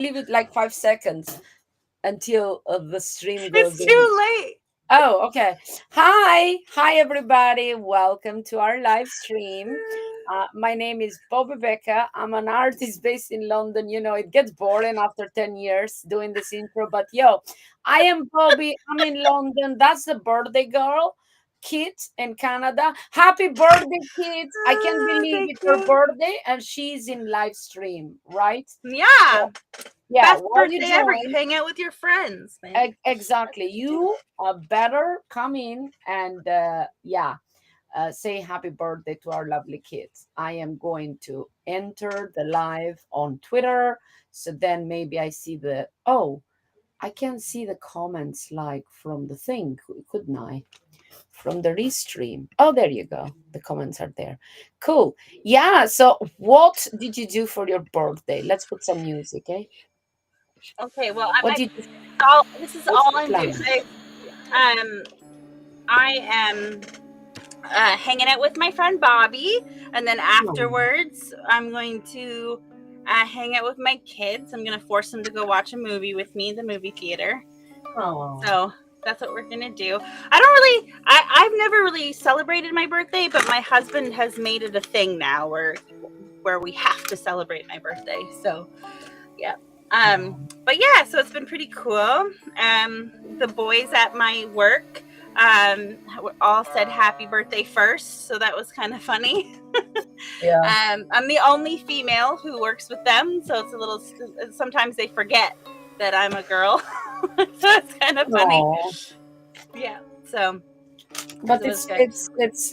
leave it like 5 seconds until the stream It's goes in. too late. Oh, okay. Hi, everybody. Welcome to our live stream. My name is Bobbi Becca. I'm an artist based in London. You know, it gets boring after 10 years doing this intro, but yo, I am Bobby. I'm in London. That's the birthday girl, Kit in Canada. Happy birthday, Kit. I can't believe Thank it's her you. birthday and she's in live stream, right? Yeah. So, yeah, Best while you birthday ever. You join, hang out with your friends, man. exactly. You better come in and yeah, say happy birthday to our lovely kids. I am going to enter the live on Twitter, so then maybe I see the oh, I can see the comments like from the thing, couldn't I? From the restream. Oh, there you go. The comments are there. Cool. Yeah. So, what did you do for your birthday? Let's put some music, eh? Okay, well, What did you? this is What's all the I'm doing. plan? Um, I am hanging out with my friend Bobby, and then Oh, afterwards, I'm going to hang out with my kids. I'm going to force them to go watch a movie with me in the movie theater. oh. So that's what we're gonna do. I don't really, I've never really celebrated my birthday, but my husband has made it a thing now where we have to celebrate my birthday. So yeah. But yeah, so it's been pretty cool. The boys at my work all said happy birthday first, so that was kind of funny. Yeah. I'm the only female who works with them, so it's a little. Sometimes they forget that I'm a girl, so it's kind of funny. Oh, Yeah. So but it was good.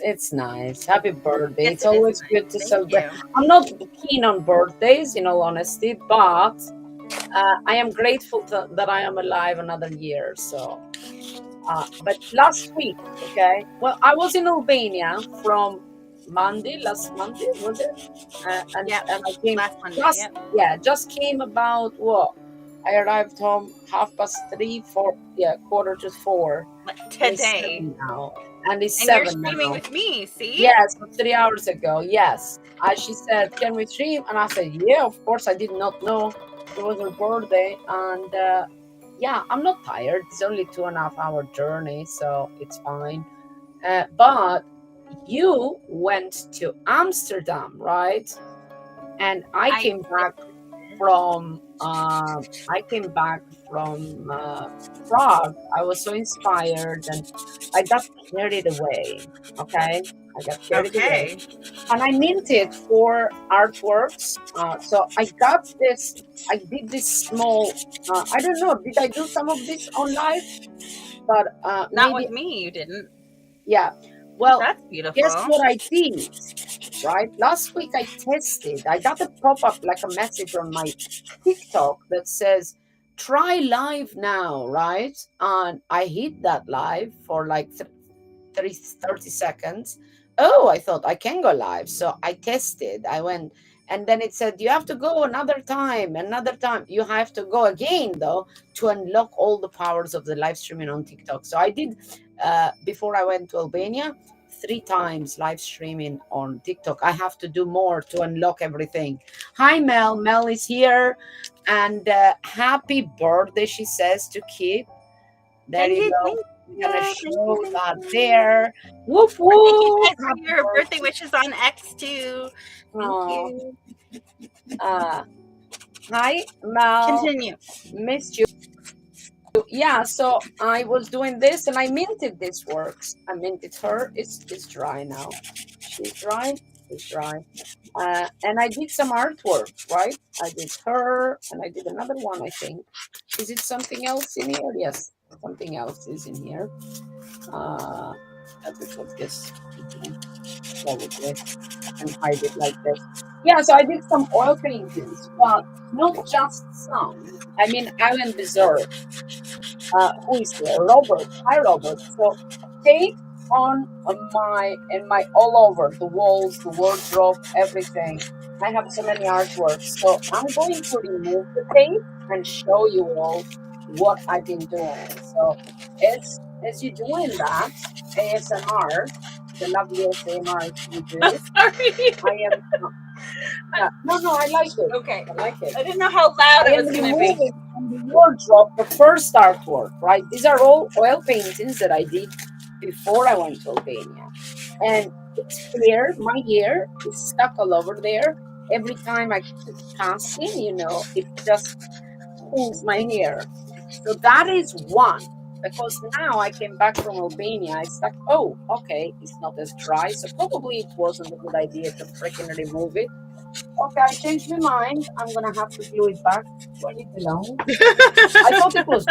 it's nice. Happy birthday. Yes, It's it is always nice. good to Thank celebrate. you. I'm not keen on birthdays, in all honesty, but I am grateful that I am alive another year. So, but last week, okay. Well, I was in Albania from Monday, last Monday, was it? Yep. And I came Last Monday. just, Yep. yeah, just came about what? I arrived home 3:30, 4, yeah, quarter to 4. Like And it's today, 7 now. And it's and you're 7 streaming now. with me. See? Yes, 3 hours ago. Yes. She said, "Can we stream?" And I said, "Yeah, of course." I did not know it was her birthday. And yeah, I'm not tired. It's only 2.5 hour journey, so it's fine. But you went to Amsterdam, right? And I from I came back from Prague. I was so inspired and I got carried away. Okay, I got carried away, okay. and I minted 4 artworks. So I got this. I did this small. I don't know. Did I do some of this on live? But Not maybe with me. You didn't. yeah. Well, That's guess beautiful. what I did? Right? Last week I tested. I got a pop up like a message on my TikTok that says, try live now, right? And I hit that live for like 30 seconds. Oh, I thought I can go live. So I tested. I went, and then it said, you have to go another time, another time. You have to go again, though, to unlock all the powers of the live streaming on TikTok. So I did, before I went to Albania, 3 times live streaming on TikTok. I have to do more to unlock everything. Hi, Mel. Mel is here. And happy birthday, she says to Kip. There Thank you you. go. Thank I'm gonna you. Thank you. show Thank that you. there. Woof Or thank you woof. guys for Happy your birthday birthday. wishes on X too. Thank Oh, you. uh, hi, Mel. Continue. Missed you. Yeah, so I was doing this and I minted this works. I minted her. It's dry now. She's dry. She's dry. And I did some artwork, right? I did her and I did another one, I think. Is it something else in here? Yes, something else is in here. Uh, let me put this in here. Probably. I can hide it like this. Yeah, so I did some oil paintings, but not just some. I mean, Alan Deserve, who is here? Robert. Hi, Robert. So take on my and my all over the walls, the wardrobe, everything. I have so many artworks. So I'm going to remove the tape and show you all what I've been doing. So as you're doing that, ASMR, the lovely ASMR we do, Sorry. I am. Yeah. No, I like it. Okay. I like it. I didn't know how loud I it am was going to be. removing from the wardrobe the first artwork, right? These are all oil paintings that I did before I went to Albania. And it's hair, my hair is stuck all over there. Every time I keep passing, it just pulls my hair. So that is one. Because now I came back from Albania, I stuck, oh, okay, it's not as dry. So probably it wasn't a good idea to freaking remove it. Okay, I changed my mind. I'm gonna have to glue it back where it belongs. I thought it was.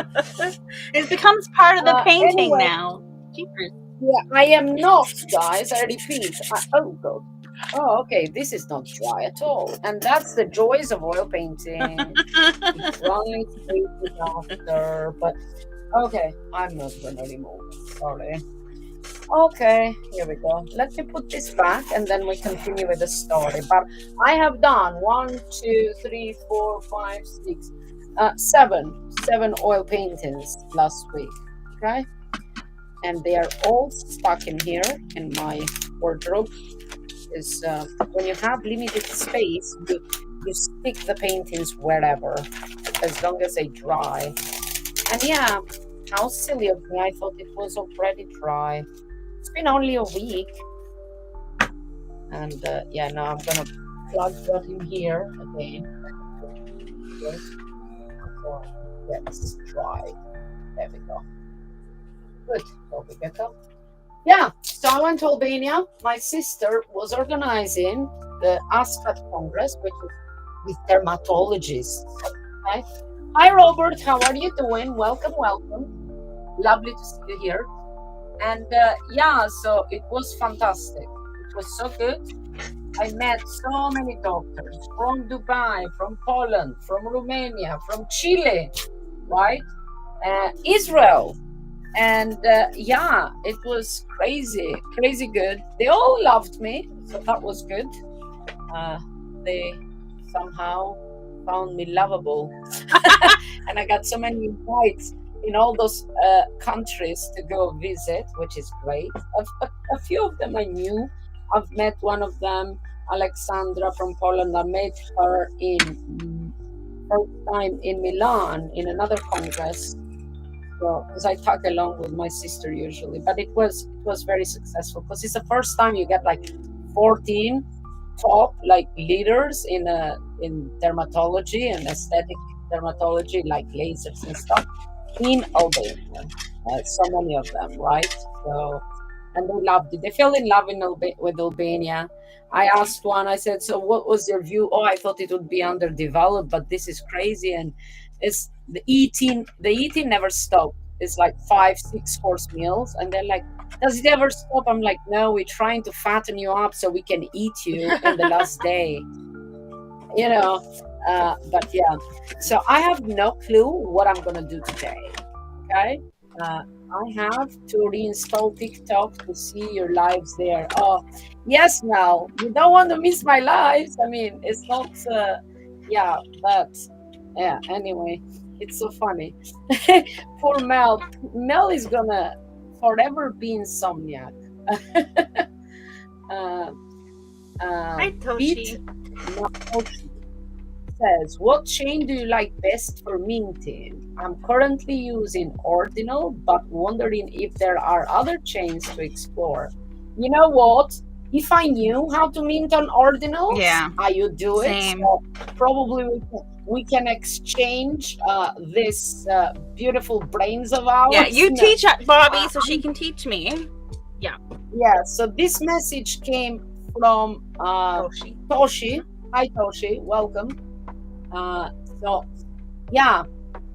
It becomes part of the painting Anyway, now. Jeepers. yeah, I am not, guys. I repeat. Oh god. Oh, okay. This is not dry at all, and that's the joys of oil painting. It dries quickly after, but okay, I'm not gonna remove it. Sorry. Okay, here we go. Let me put this back and then we continue with the story. But I have done 1, 2, 3, 4, 5, 6, 7 oil paintings last week. Okay, and they are all stuck in here in my wardrobe. Is when you have limited space, you stick the paintings wherever, as long as they dry. And yeah, how silly of me! I thought it was already dry. It's been only a week, and yeah, now I'm gonna plug that in here again. So yeah, this is dry. There we go. Good. So we get up. Yeah. So I went to Albania. My sister was organizing the ASCAT Congress, which is with dermatologists. Okay. Hi, Robert. How are you doing? Welcome, welcome. Lovely to see you here. And yeah, so it was fantastic. It was so good. I met so many doctors from Dubai, from Poland, from Romania, from Chile, right? Israel. And yeah, it was crazy, crazy good. They all loved me, so that was good. They somehow found me lovable. And I got so many invites in all those countries to go visit, which is great. A few of them I knew. I've met one of them, Alexandra from Poland. I met her in first time in Milan in another congress. So, because I tag along with my sister usually, but it was very successful because it's the first time you get like 14 top like leaders in dermatology and aesthetic dermatology, like lasers and stuff, in Albania. So many of them, right? So, and they loved it. They fell in love with Albania. I asked one. I said, "So, what was your view?" Oh, I thought it would be underdeveloped, but this is crazy, and it's the eating. The eating never stopped. It's like 5, 6 course meals, and they're like, "Does it ever stop?" I'm like, "No, we're trying to fatten you up so we can eat you in the last day." You know, but yeah. So I have no clue what I'm gonna do today. Okay. I have to reinstall TikTok to see your lives there. Oh, yes, Mel. You don't want to miss my lives. I mean, it's not, yeah, but yeah, anyway, it's so funny. Poor Mel. Mel is gonna forever be insomniac. uh, Hi, Pete Toshi. says, what chain do you like best for minting? I'm currently using Ordinal, but wondering if there are other chains to explore. You know what? If I knew how to mint on Ordinals, Yeah, I would do same. it. So probably we can exchange this beautiful brains of ours. Yeah, you teach Bobbi so she can teach me. Yeah. Yeah, so this message came from Toshi. Hi, Toshi. Welcome. So, yeah,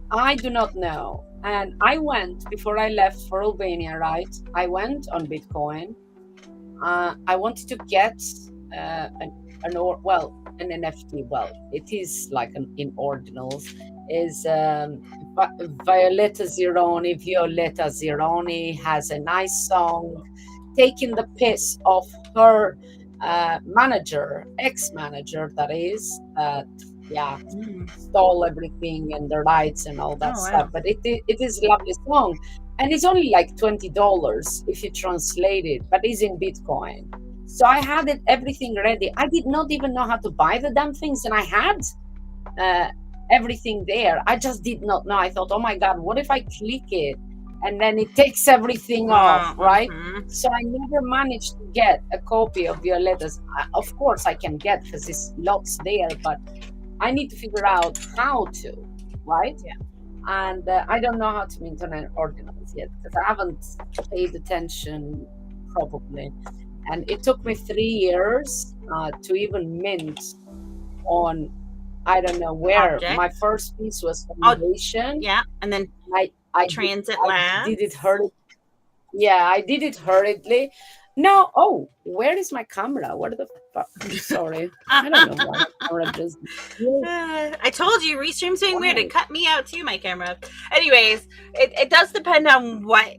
I do not know. And I went, before I left for Albania, right? I went on Bitcoin. I wanted to get an NFT. Well, it is like in ordinals. Is Violetta Zironi has a nice song taking the piss of her manager, ex-manager, that is, stole everything and the rights and all that stuff. But it is a lovely song, and it's only like $20 if you translate it, but it's in Bitcoin. So I had everything ready. I did not even know how to buy the damn things, and I had uh, everything there. I just did not know. I thought, oh my God, what if I click it and then it takes everything off, right? Mm-hmm. So I never managed to get a copy of Violetta's. Of course, I can get because there's lots there, but I need to figure out how to, right? Yeah. And I don't know how to mint on an ordinals yet because I haven't paid attention probably. And it took me 3 years to even mint on, I don't know where. Object. My first piece was Oh, foundation. yeah, and then I transit I labs. did it hurriedly. Yeah, I did it hurriedly. No, oh, where is my camera? What the fuck? I'm sorry. I don't know why my camera just. I told you Restream's being weird. Why? It cut me out too, my camera. Anyways, it does depend on what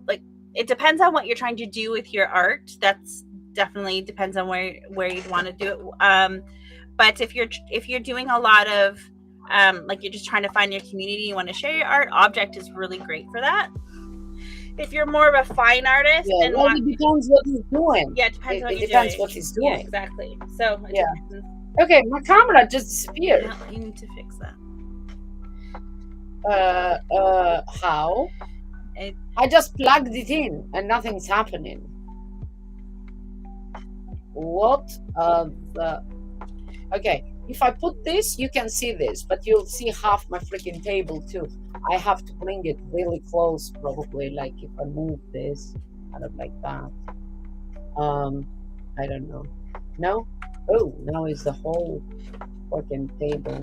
like it depends on what you're trying to do with your art. That's definitely depends on where you'd want to do it. But if you're doing a lot of like you're just trying to find your community, you want to share your art, object is really great for that. If you're more of a fine artist, Yeah, well, it depends what he's doing. Yeah, it depends what it you're depends doing. what he's doing. Yeah, exactly. So yeah. Okay, my camera just disappeared. Yeah, you need to fix that. How? I just plugged it in and nothing's happening. What the? Okay, if I put this, you can see this, but you'll see half my freaking table too. I have to bring it really close, probably. Like if I move this, kind of like that. I don't know. No? Oh, now it's the whole fucking table.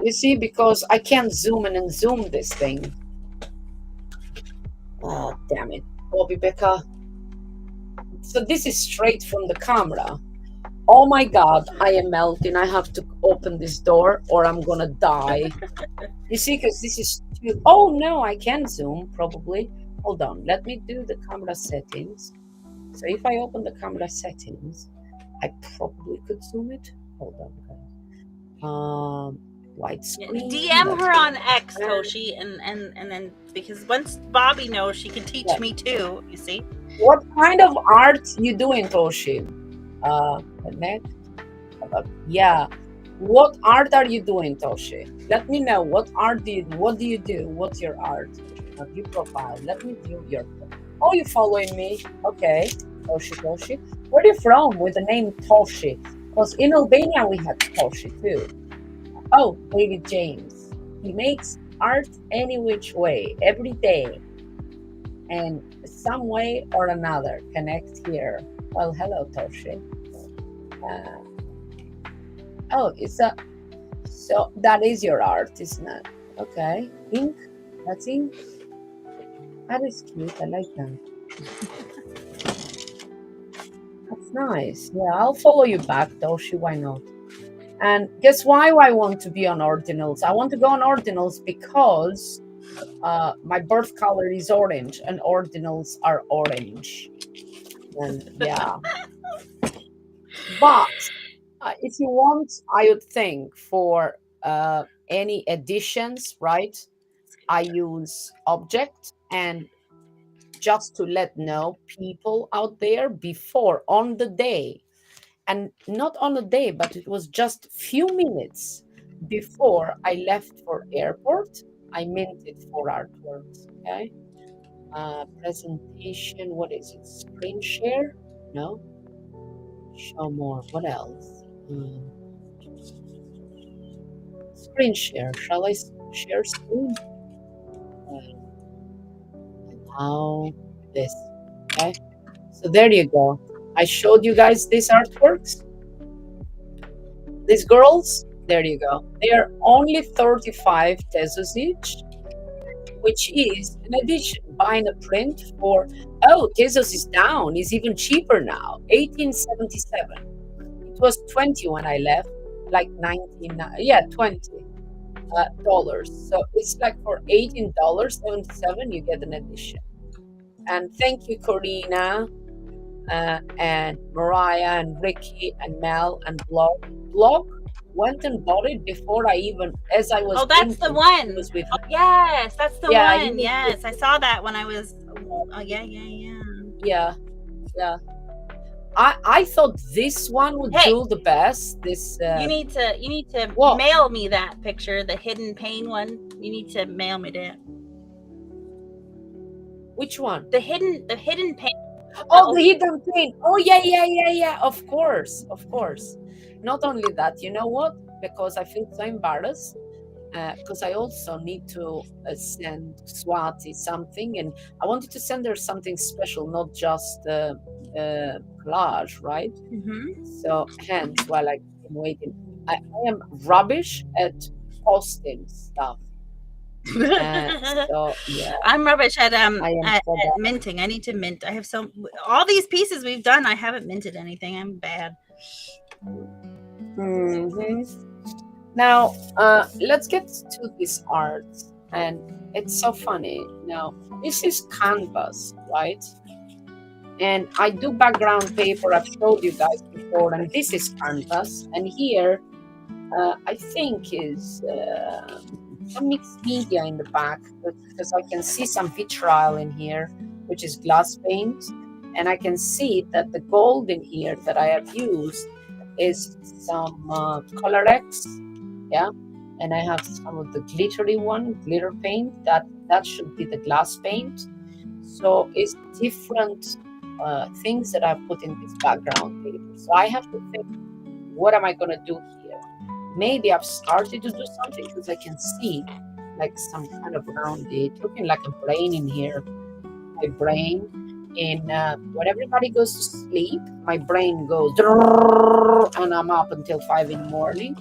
You see, because I can't zoom in and zoom this thing. Oh, damn it. Bobbi Becca. So this is straight from the camera. Oh my God, I am melting. I have to open this door or I'm gonna die. You see, because this is too... Oh no, I can zoom, probably. Hold on, let me do the camera settings. So if I open the camera settings, I probably could zoom it. Hold on, widescreen. DM her on X, Toshi, and then because once Bobbi knows, she can teach me too. You see. What kind of art you doing, Toshi? Connect. Yeah. What art are you doing, Toshi? Let me know. What art do you do? What do you do? What's your art? View profile. Let me view your profile. Oh, you're following me. Okay. Toshi. Where are you from with the name Toshi? Because in Albania we have Toshi too. Oh, David James. He makes art any which way, every day. And some way or another. Connect here. Well, hello, Toshi. Oh, it's a... So that is your art, isn't it? Okay. Ink? That's ink? That is cute. I like that. That's nice. Yeah, I'll follow you back, Toshi. Why not? And guess why I want to be on Ordinals? I want to go on Ordinals because my birth color is orange and Ordinals are orange. And yeah. But if you want, I would think for any editions, right? I use object, and just to let know people out there before on the day, and not on the day, but it was just few minutes before I left for airport, I minted 4 artworks. Okay. Presentation. What is it? Screen share? No. Show more. What else? Screen share. Shall I share screen? Now this. Okay. So there you go. I showed you guys these artworks. These girls. There you go. They are only 35 pesos each, which is an addition. Buying a print for... Oh, pesos is down. It's even cheaper now. 1877. It was 20 when I left, like 19. Yeah, 20 dollars. So it's like for $18.77 you get an edition. And thank you, Corina, and Mariah, and Ricky, and Mel, and Blog went and bought it before I even, as I was... Oh, that's the one. Was with yes, that's the one. Yes, I saw that when I was... Oh, yeah. Yeah. I thought this one would Hey, do the best. This you need to what? mail me that picture, the hidden pain one. You need to mail me that. Which one? The hidden pain. Oh, the hidden pain. Oh, yeah, yeah, yeah, yeah. Of course, of course. Not only that, you know what? Because I feel so embarrassed. Because I also need to send Swati something, and I wanted to send her something special, not just collage, right? So, hence, while I'm waiting, I am rubbish at posting stuff. So, yeah, I'm rubbish I am at so bad. minting. I need to mint. I have all these pieces we've done. I haven't minted anything. I'm bad. Hmm. Now, let's get to this art, and it's so funny. Now, this is canvas, right? And I do background paper. I've showed you guys before, and this is canvas. And here, I think is some mixed media in the back, because I can see some vitriol in here, which is glass paint, and I can see that the gold in here that I have used is some Colorex, yeah, and I have some of the glittery one, glitter paint. That should be the glass paint. So it's different things that I put in this background paper. So I have to think, what am I gonna do here? Maybe I've started to do something because I can see like some kind of around it, looking like a brain in here. My brain. And when everybody goes to sleep, my brain goes, and I'm up until 5 in the morning.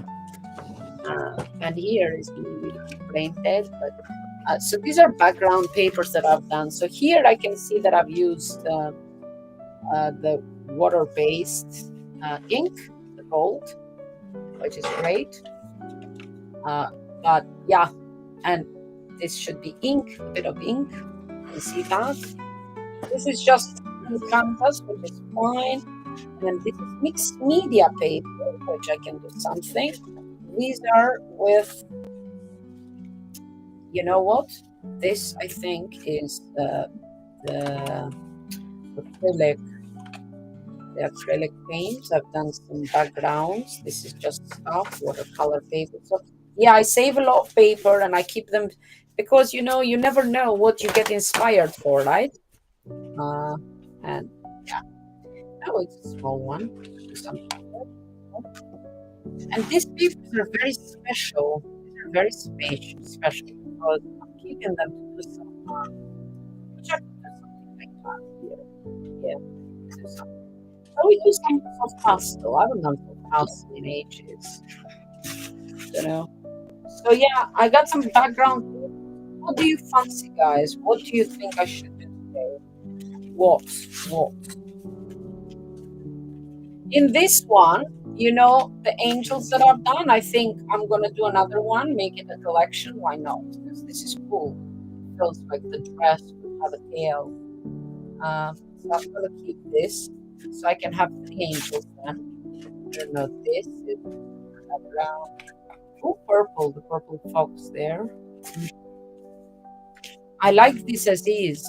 And here is really brain dead. But so these are background papers that I've done. So here I can see that I've used the water-based ink, the gold, which is great. But yeah, and this should be ink, a bit of ink. You see that? This is just canvas, which is fine. And this is mixed media paper, which I can do something. These are with, you know what? This I think is the acrylic, paints. I've done some backgrounds. This is just stuff, watercolor paper. So yeah, I save a lot of paper and I keep them because you never know what you get inspired for, right? And yeah, oh, it's a small one. And these papers are very special. They're very special because I'm keeping them to do some project or something like that here. Yeah, do something. So we do some soft pastel. I haven't done soft pastel in ages. So yeah, I got some background. What do you fancy, guys? What do you think I should do today? What? In this one, the angels that I've done, I think I'm gonna do another one, make it a collection. Why not? Because this is cool. It feels like the dress would have a tail. So I'm gonna keep this, so I can have 3 angels then. I don't know, this is background. Oh, purple, the purple fox there. I like this as is.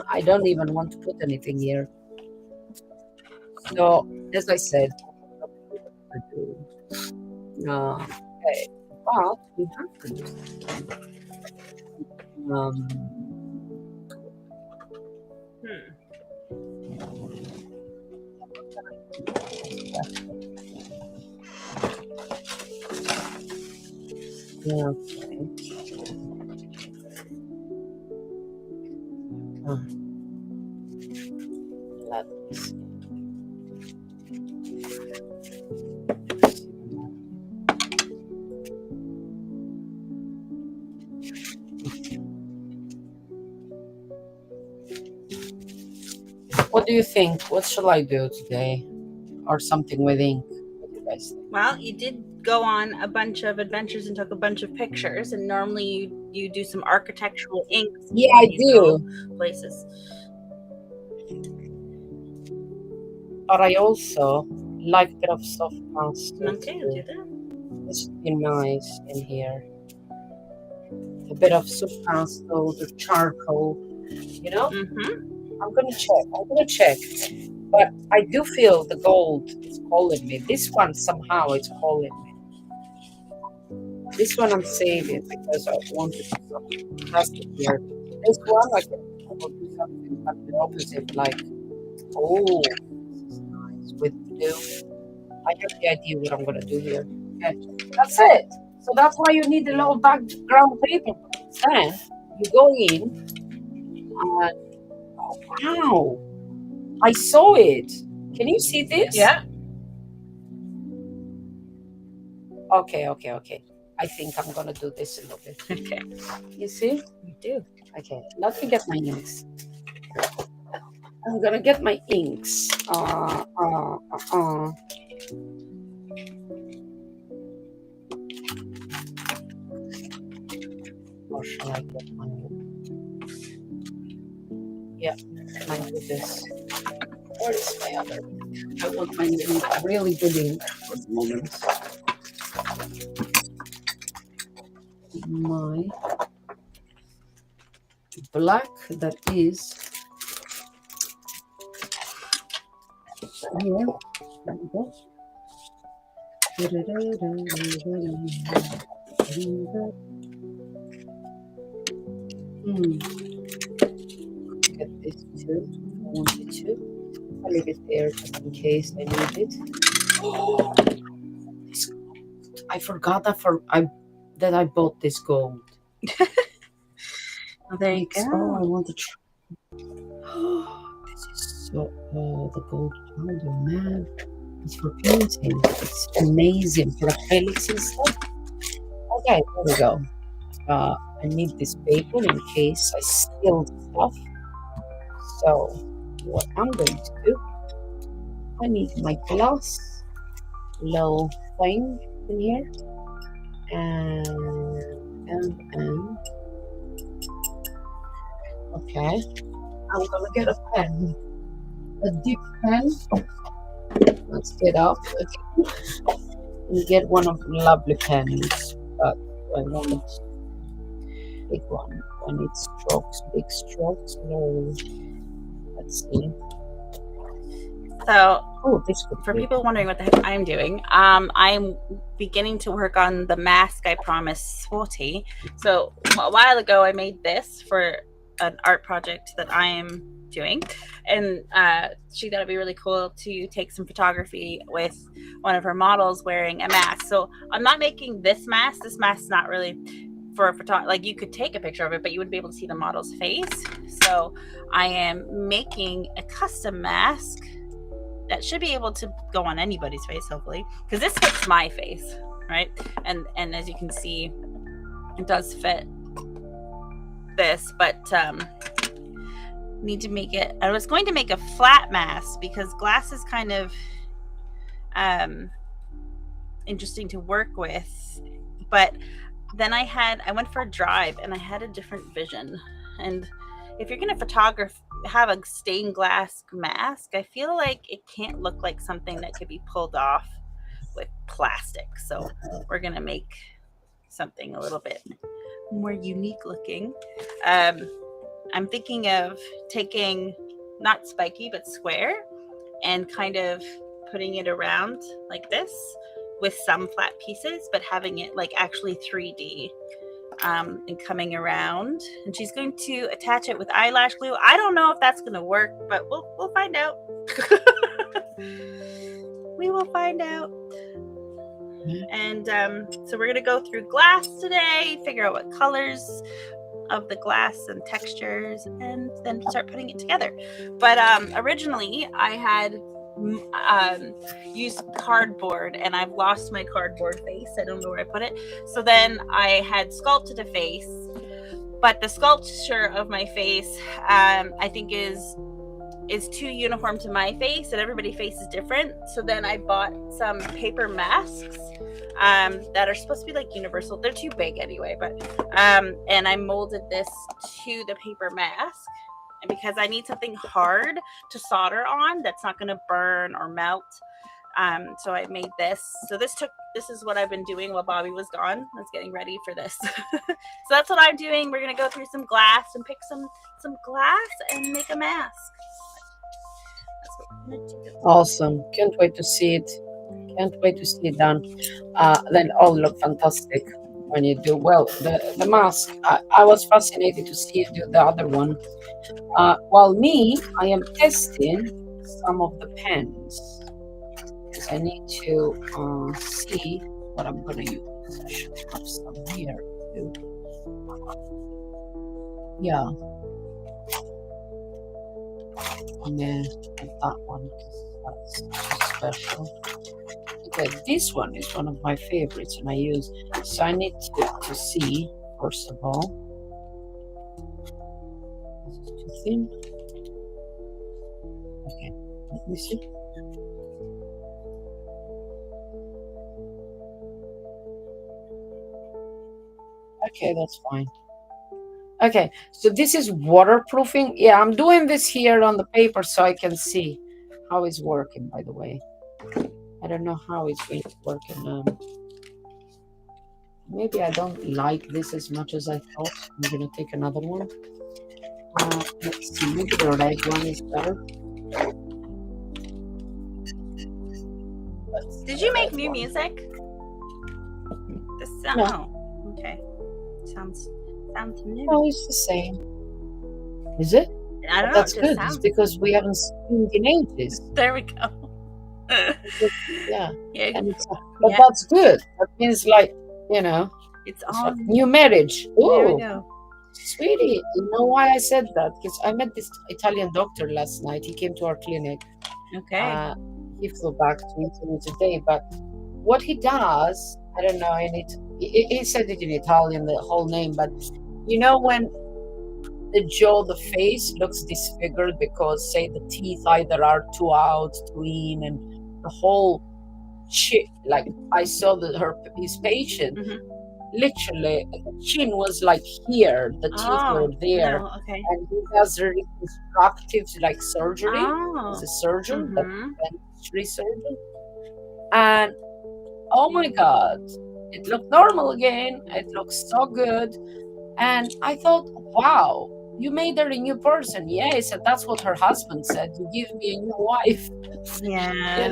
I don't even want to put anything here. So, as I said, okay, but we have to do something. Um, okay. Let's see. What do you think? What shall I do today? Or something with ink? What do you guys think? Well, you did go on a bunch of adventures and took a bunch of pictures, and normally you do some architectural inks. Yeah, I do. Places. But I also like a bit of soft pastel. Okay, do that. This would be nice in here. A bit of soft pastel, the charcoal, Mm-hmm. I'm gonna check. But I do feel the gold is calling me. This one somehow it's calling me. This one I'm saving because I want to do something fantastic here. This one I will do something at the opposite, like, oh, this is nice with blue. I have the idea what I'm gonna do here. Okay, that's it. So that's why you need a little background paper. Then you go in and oh wow, I saw it. Can you see this? Yeah. Okay, okay, okay. I think I'm gonna do this a little bit. Okay. You see? You do. Okay, let me get my inks. I'm gonna get my inks. Or shall I get my? Yeah, mine with this. Where is my other? I want my ink, really good ink for the moment. My black that is here. There we go. Get this too. I wanted to. I'll leave it there just in case I need it. Oh, this gold. I forgot that I bought this gold. Well, there you Oh, go. I want to try. This is so. Oh, the gold powder, man. It's for painting. It's amazing for acrylics and stuff. Okay, there we go. I need this paper in case I spill stuff. So, what I'm going to do, I need my glass little thing in here, and okay, I'm gonna get a pen, a deep pen. Let's get up again and get one of the lovely pens, but I want big one. I need strokes, big strokes. No, let's see. So, Oh, this could for be. people wondering what the heck I'm doing, I'm beginning to work on the mask I promised Swati. So a while ago, I made this for an art project that I am doing, and she thought it'd be really cool to take some photography with one of her models wearing a mask. So I'm not making this mask. This mask's not really for a photo. Like, you could take a picture of it, but you wouldn't be able to see the model's face. So I am making a custom mask that should be able to go on anybody's face, hopefully, because this fits my face, right? And as you can see, it does fit this, but need to make it. I was going to make a flat mask because glass is kind of interesting to work with, but then I went for a drive and I had a different vision. And if you're going to have a stained glass mask, I feel like it can't look like something that could be pulled off with plastic. So we're going to make something a little bit more unique looking. I'm thinking of taking not spiky, but square, and kind of putting it around like this with some flat pieces, but having it like actually 3D. And coming around, and she's going to attach it with eyelash glue. I don't know if that's going to work, but we'll find out. We will find out. And so we're going to go through glass today, figure out what colors of the glass and textures, and then start putting it together. But originally I had used cardboard, and I've lost my cardboard face. I don't know where I put it. So then I had sculpted a face, but the sculpture of my face I think is too uniform to my face, and everybody's face is different. So then I bought some paper masks that are supposed to be like universal. They're too big anyway, but and I molded this to the paper mask. And because I need something hard to solder on that's not going to burn or melt, so I made this. So this is what I've been doing while Bobbi was gone. I was getting ready for this. So that's what I'm doing. We're going to go through some glass and pick some glass and make a mask. Awesome. Can't wait to see it. Can't wait to see it done. Then all look fantastic when you do. Well, the mask, I was fascinated to see you do the other one. While me, I am testing some of the pens because I need to see what I'm going to use. I should have some here too. Yeah, I'm going to get that one because that's so special. Okay, this one is one of my favorites and I use, so I need to see, first of all, this is too thin. Okay, let me see. Okay, that's fine. Okay, so this is waterproofing. Yeah, I'm doing this here on the paper so I can see how it's working, by the way. I don't know how it's going to work. Maybe I don't like this as much as I thought. I'm going to take another one. Let's see, maybe the red one is better. Did you make new music? This sound? No. Oh, okay. Sounds new. No, it's the same. Is it? I don't know. That's It good. just It's sounds. because we haven't seen in ages. There we go. Yeah. Yeah, And but that's good. That means like, it's it's like on. new marriage. There we Ooh, go. sweetie. You know why I said that? Because I met this Italian doctor last night. He came to our clinic. Okay. He flew back to Italy today. But what he does, I don't know. He said it in Italian, the whole name. But when the jaw, the face looks disfigured because, say, the teeth either are too out, too in, and the whole chin. Like I saw his patient, literally, the chin was like here, the teeth were there, no, okay. and he does reconstructive like surgery. Oh. He's a surgeon, but dentistry surgeon, and oh my God, it looked normal again. It looks so good, and I thought, wow. You made her a new person. Yeah, he said that's what her husband said. You give me a new wife. Yeah.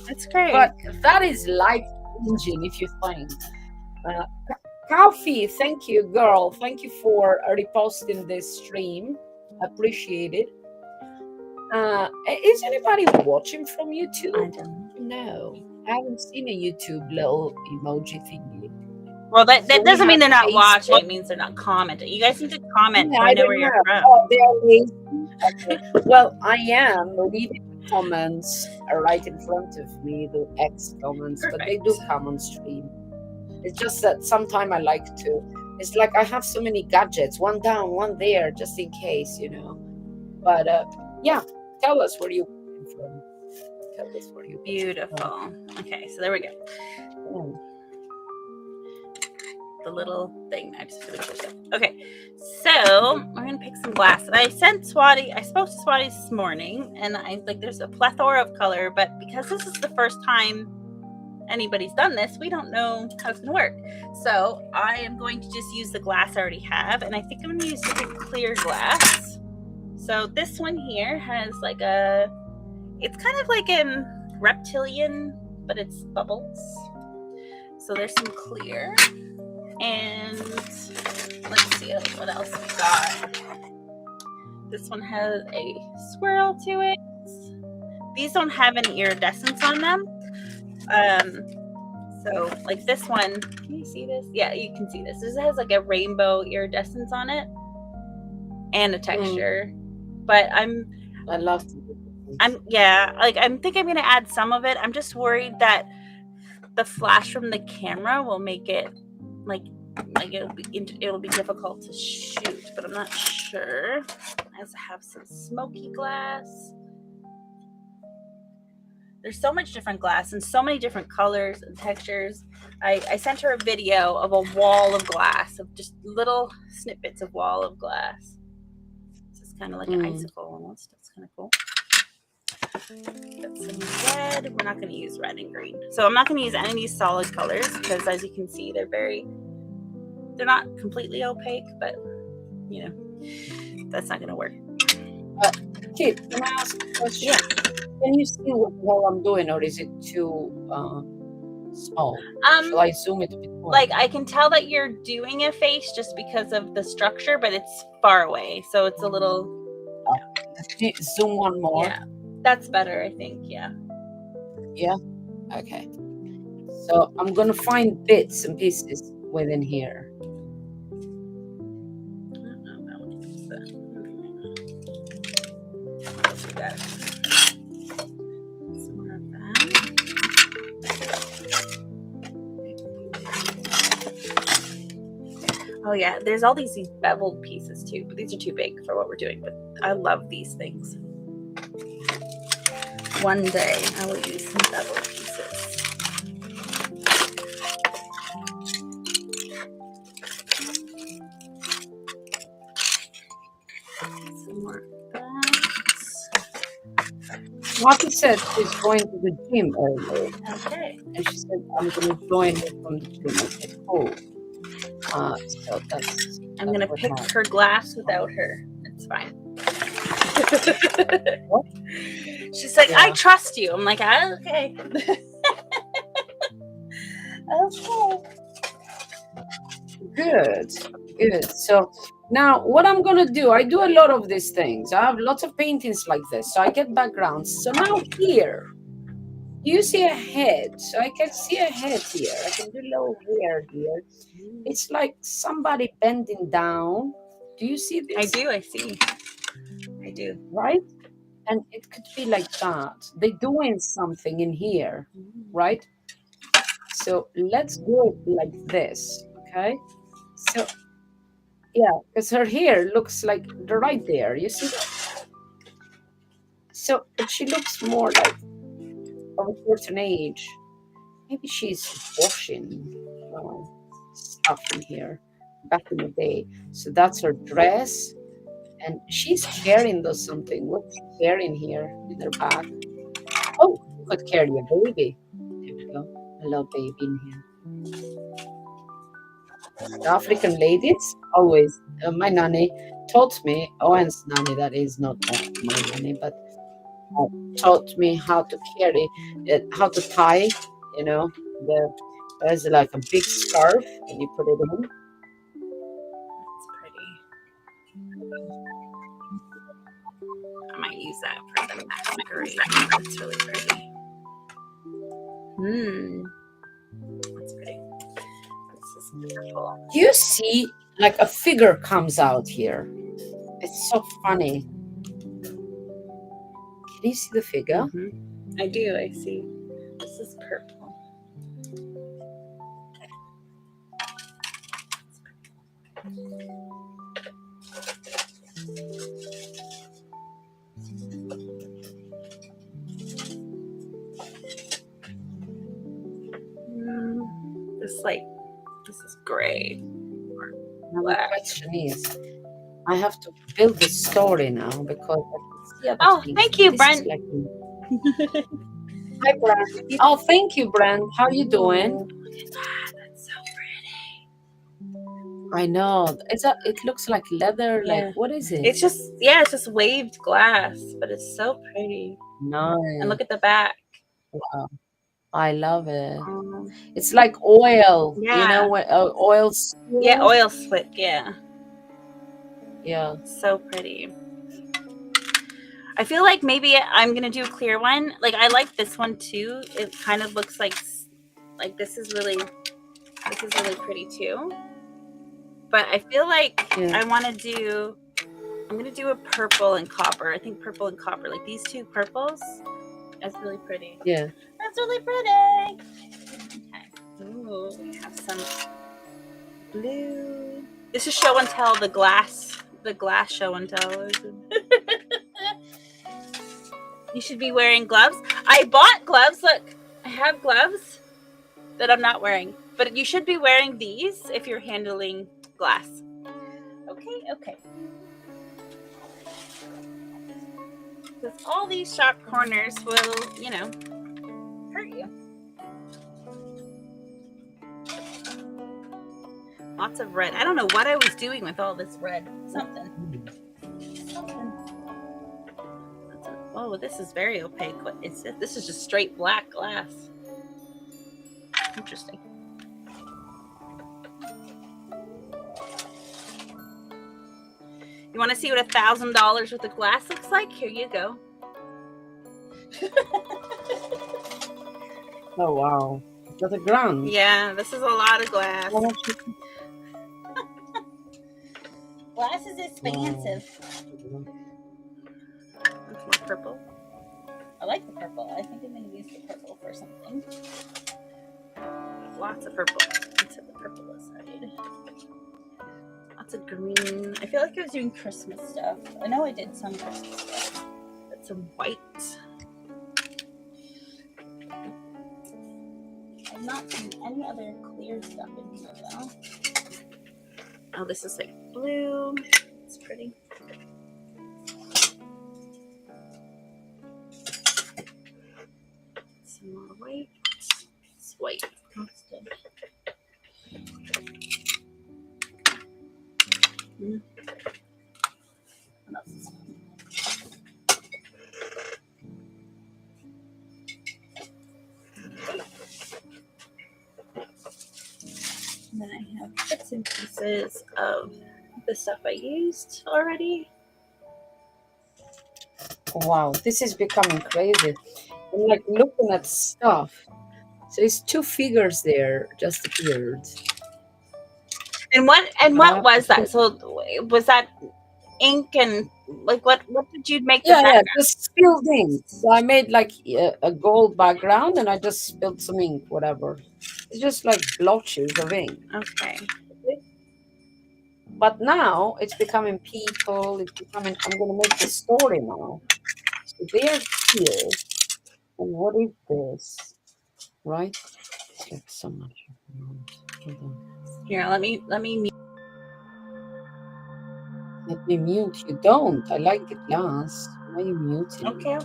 That's great. But that is life changing if you think. Coffee, thank you, girl. Thank you for reposting this stream. Appreciate it. Is anybody watching from YouTube? I don't know. I haven't seen a YouTube little emoji thingy. Well, that doesn't mean they're not watching. It means they're not commenting. You guys need to comment so I know where you're from. Oh, they are lazy. Okay. Well, I am reading comments right in front of me, the X comments, but they do come on stream. It's just that sometimes I like to. It's like I have so many gadgets, one down, one there, just in case, But yeah, tell us where you're from. Tell us where you're Beautiful. Okay, so there we go. The little thing I just finished. Okay, so we're gonna pick some glass. And I spoke to Swati this morning, and there's a plethora of color, but because this is the first time anybody's done this, we don't know how it's gonna work. So I am going to just use the glass I already have, and I think I'm gonna use clear glass. So this one here has it's kind of like a reptilian, but it's bubbles. So there's some clear. And let's see what else we got. This one has a swirl to it. These don't have any iridescence on them. So like this one, can you see this? Yeah, you can see this. This has like a rainbow iridescence on it and a texture. But I love I'm think I'm gonna add some of it. I'm just worried that the flash from the camera will make it it'll be difficult to shoot, but I'm not sure. I also have some smoky glass. There's so much different glass and so many different colors and textures. I sent her a video of a wall of glass, of just little snippets of wall of glass. It's kind of like an icicle almost. That's kind of cool. Got some red. We're not going to use red and green. So I'm not going to use any of these solid colors because, as you can see, they're not completely opaque, but that's not going to work. Uh, Kit, can I ask a question? Yeah. Can you see what the hell I'm doing, or is it too small? Shall Um, I zoom it a bit more? like I can tell that you're doing a face just because of the structure, but it's far away, so it's a little. Zoom one more. Yeah, that's better, I think. Yeah. Yeah. Okay. So I'm gonna find bits and pieces within here. Oh yeah, there's all these beveled pieces too, but these are too big for what we're doing. But I love these things. One day I will use some beveled pieces. Some more of that. Marty said she's going to the gym early, Okay. and she said I'm gonna join her from the gym. I said, cool. So I'm gonna what pick happened. her glass without her. It's fine. What? She's like, Yeah. I trust you. I'm like, okay. Okay. Good. Good. So now what I'm gonna do, I do a lot of these things. I have lots of paintings like this, so I get backgrounds. So now here, you see a head. So I can see a head here. I can do low hair here. It's like somebody bending down. Do you see this? I do. I see. I do. Right? And it could be like that. They're doing something in here, right? So let's do it like this, okay? So yeah, because her hair looks like right there. You see that? So, but she looks more like of a certain age. Maybe she's washing stuff in here back in the day. So that's her dress, and she's carrying those something. What's she carrying here in her bag? Oh, you could carry a baby. There we go, a little baby in here. The African ladies always. My nanny taught me. Owen's nanny, that is not my nanny, but taught me how to carry it, how to tie. You know, there's like a big scarf, and you put it in. That's pretty. I might use that for the masquerade. That's really pretty. That's pretty. This is beautiful. You see, like a figure comes out here. It's so funny. Can you see the figure? I do. I see. This is purple. This is gray. Now the question is, I have to build the story now because I can see other things. Thank you, This Brent. is like Hi, Brent. Oh, thank you, Brent. How you doing? That's so pretty. I know. It looks like leather. Yeah. Like, what is it? It's just waved glass, but it's so pretty. Nice. And look at the back. Wow. I love it. It's like oil. Yeah. You know what? Oil. Yeah, oil slick. Yeah. Yeah. So pretty. I feel like maybe I'm gonna do a clear one. Like I like this one too. It kind of looks like this is really pretty too. But I feel like I want to do. I'm gonna do a purple and copper. I think purple and copper, like these two purples. That's really pretty. Yeah. That's really pretty. Okay. Ooh, we have some blue. This is show and tell. The glass show and tell. You should be wearing gloves. I bought gloves. Look, I have gloves that I'm not wearing. But you should be wearing these if you're handling glass. Okay. Because all these sharp corners will, hurt you. Lots of red. I don't know what I was doing with all this red. Something. Oh, this is very opaque. What is it? This is just straight black glass. Interesting. You want to see what $1,000 worth of glass looks like? Here you go. Oh wow, that's a grand. Yeah, this is a lot of glass. How much Glass is expensive. Oh. There's more purple. I like the purple. I think I'm going to use the purple for something. Lots of purple. Let's set the purple aside. Lots of green. I feel like I was doing Christmas stuff. I know I did some Christmas stuff. But some white. I've not seen any other clear stuff in here though. Oh, this is like blue. It's pretty. Some more white. It's white. That's good. What else is And then I have bits and pieces of the stuff I used already. Wow, this is becoming crazy. I'm like looking at stuff. So it's two figures there just appeared. And what was that? So was that ink and like what did you make the Yeah, background? just spilled ink. So I made like a gold background and I just spilled some ink, whatever. It's just like blotches of ink. Okay. But now it's becoming people. It's becoming. I'm gonna make the story now. So they're here. And what is this? Right? It's like so much. Hold on. Here, let me Let me mute you. Don't. I like the glass. Why are you muting? Okay.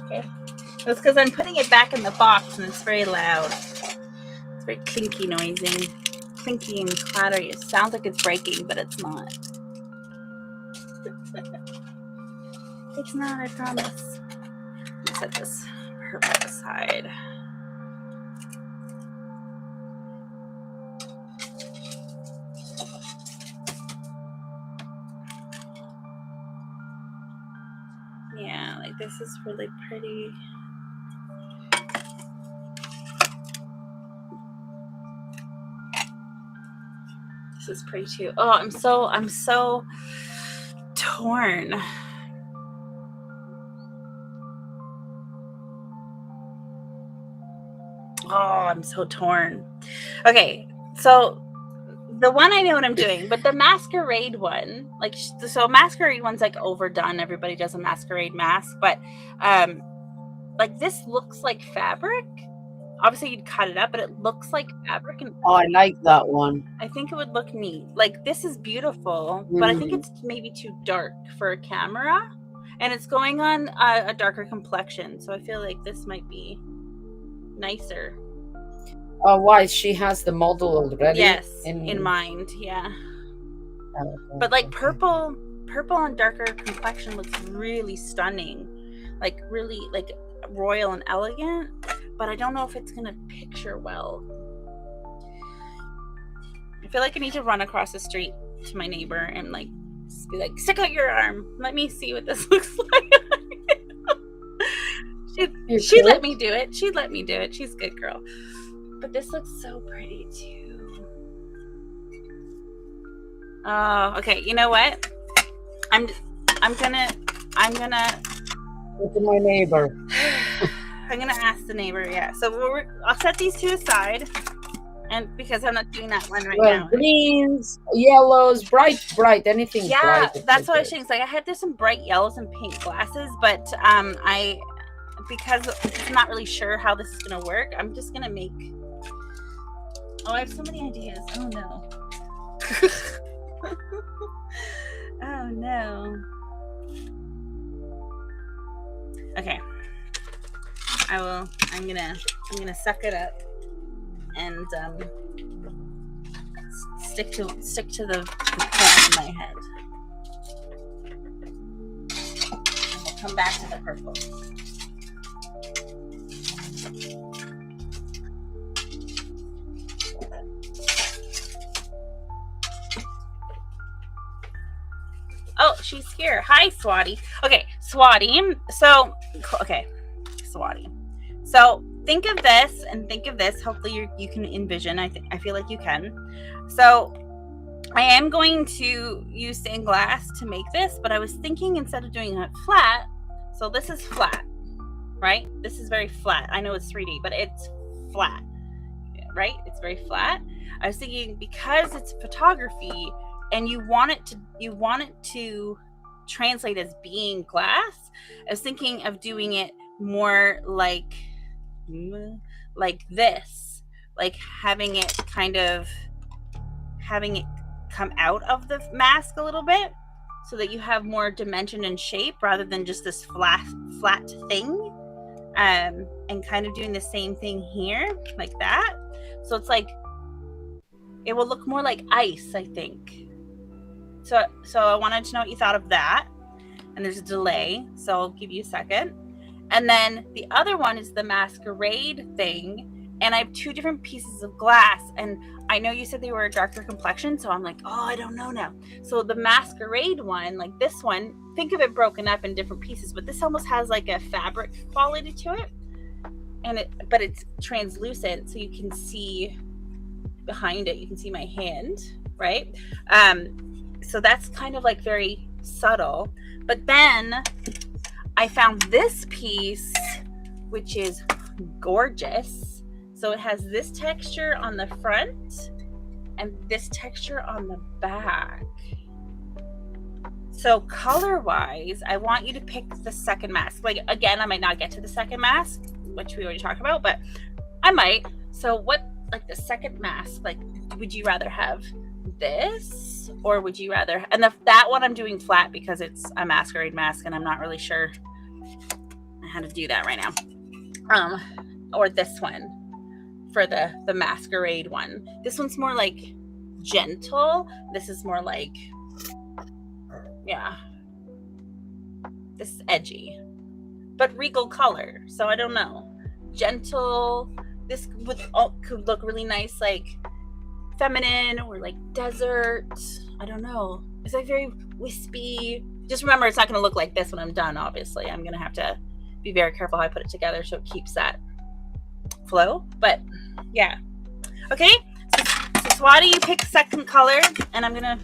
That's because I'm putting it back in the box and it's very loud. It's very clinky noisy. Clinky and clattery. It sounds like it's breaking, but it's not. It's not, I promise. Let's set this purple aside. Yeah, like this is really pretty. This is pretty too. Oh, I'm so torn. Oh, I'm so torn. Okay, so the one I know what I'm doing, but the masquerade one, like, so masquerade one's like overdone. Everybody does a masquerade mask, but like this looks like fabric. Obviously, you'd cut it up, but it looks like fabric, and Oh, I like that one. I think it would look neat. Like this is beautiful, but I think it's maybe too dark for a camera, and it's going on a darker complexion. So I feel like this might be nicer. Oh, why? She has the model already? Yes, in mind, yeah. Okay. But like purple and darker complexion looks really stunning, like really like royal and elegant. But I don't know if it's gonna picture well. I feel like I need to run across the street to my neighbor and like just be like, stick out your arm. Let me see what this looks like. She'd let me do it. She'd let me do it. She's a good girl. But this looks so pretty too. Oh, okay. You know what? I'm gonna Go to my neighbor. I'm gonna ask the neighbor. Yeah. So I'll set these two aside, and because I'm not doing that one right now. Greens, yellows, bright, anything. Yeah, bright that's what I was saying. Like I had there's some bright yellows and pink glasses, but because I'm not really sure how this is gonna work, I'm just gonna make. Oh, I have so many ideas. Oh no. Oh no. Okay. I'm gonna suck it up and stick to the plan in my head. And we'll come back to the purple. she's here. Hi, Swati. Okay, Swati. So, okay, Swati. So think of this and think of this. Hopefully you can envision. I feel like you can. So I am going to use stained glass to make this, but I was thinking instead of doing it flat, so this is flat, right? This is very flat. I know it's 3D, but it's flat, right? It's very flat. I was thinking because it's photography and you want it to translate as being glass, I was thinking of doing it more like this, like having it come out of the mask a little bit so that you have more dimension and shape rather than just this flat thing. And kind of doing the same thing here like that. So it's like it will look more like ice, I think. So I wanted to know what you thought of that. And there's a delay, so I'll give you a second. And then the other one is the masquerade thing. And I have 2 different pieces of glass. And I know you said they were a darker complexion, so I'm like, oh, I don't know now. So the masquerade one, like this one, think of it broken up in different pieces, but this almost has like a fabric quality to it. But it's translucent, so you can see behind it. You can see my hand, right? So that's kind of like very subtle. But then I found this piece, which is gorgeous. So it has this texture on the front and this texture on the back. So color-wise, I want you to pick the second mask. Like, again, I might not get to the second mask, which we already talked about, but I might. So what, like the second mask, like, would you rather have this or would you rather, and that one I'm doing flat because it's a masquerade mask and I'm not really sure how to do that right now. Or this one for the masquerade one. This one's more like gentle. This is more like, yeah, this is edgy, but regal color. So I don't know. Gentle. This could look really nice, like feminine or like desert. I don't know. It's like very wispy. Just remember, it's not going to look like this when I'm done. Obviously, I'm going to have to be very careful how I put it together so it keeps that flow. But yeah, okay. So Swati, you pick second color, and I'm gonna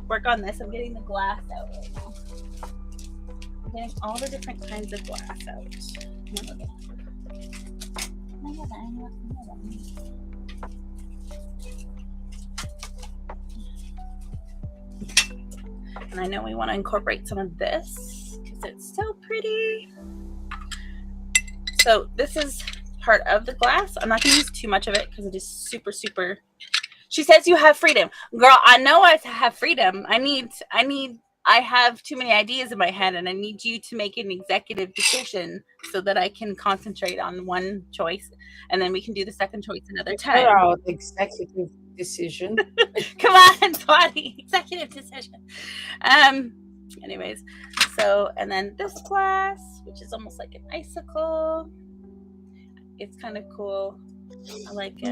work on this. I'm getting the glass out right now. I'm getting all the different kinds of glass out. And I know we want to incorporate some of this because it's so pretty. So this is part of the glass. I'm not going to use too much of it because it is super, super. She says you have freedom. Girl, I know I have freedom. I have too many ideas in my head and I need you to make an executive decision so that I can concentrate on one choice and then we can do the second choice another time. Out executive decision. Come on, Swati. Executive decision. Anyways, so, and then this glass, which is almost like an icicle. It's kind of cool. I like it.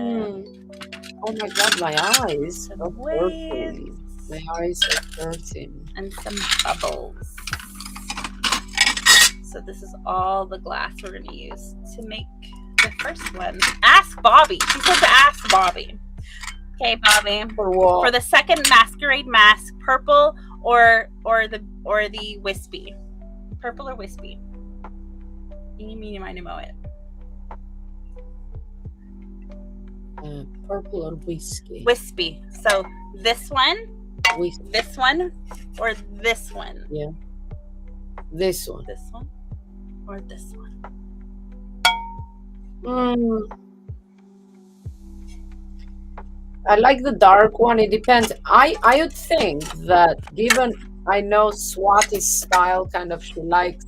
Oh my god, my eyes are Waves. hurting. My eyes are hurting. And some bubbles. So this is all the glass we're going to use to make the first one. Ask Bobbi. She said to ask Bobbi. Okay, Bobbi. For what? For the second masquerade mask, purple or the wispy. Purple or wispy? Eeny, meeny, miny, moe it. Purple or whiskey? Wispy. So this one, Whiskey. this one, or this one? Yeah. This one. This one, or this one? I like the dark one. It depends. I would think that given I know Swati's style, kind of she likes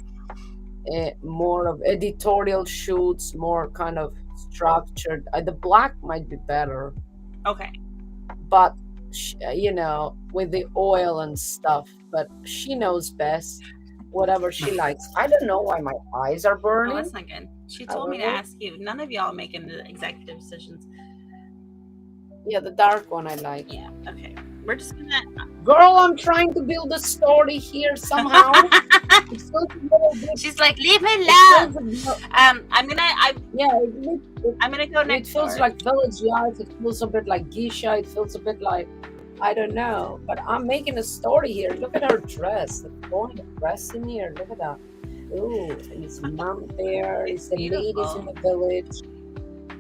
more of editorial shoots, more kind of structured. The black might be better. Okay. But with the oil and stuff. But she knows best. Whatever she likes. I don't know why my eyes are burning. Oh, that's not good. She told me to ask you. None of y'all making the executive decisions. Yeah, the dark one I like. Yeah. Okay. We're just gonna. Girl, I'm trying to build a story here somehow. It feels a little bit. She's like, leave me It alone. feels a, yeah, I'm gonna go it next feels door. like village life. It feels a bit like geisha. It feels a bit like, I don't know. But I'm making a story here. Look at her dress. The point dress in here. Look at that. Ooh, and it's mom there. It's the ladies beautiful. in the village.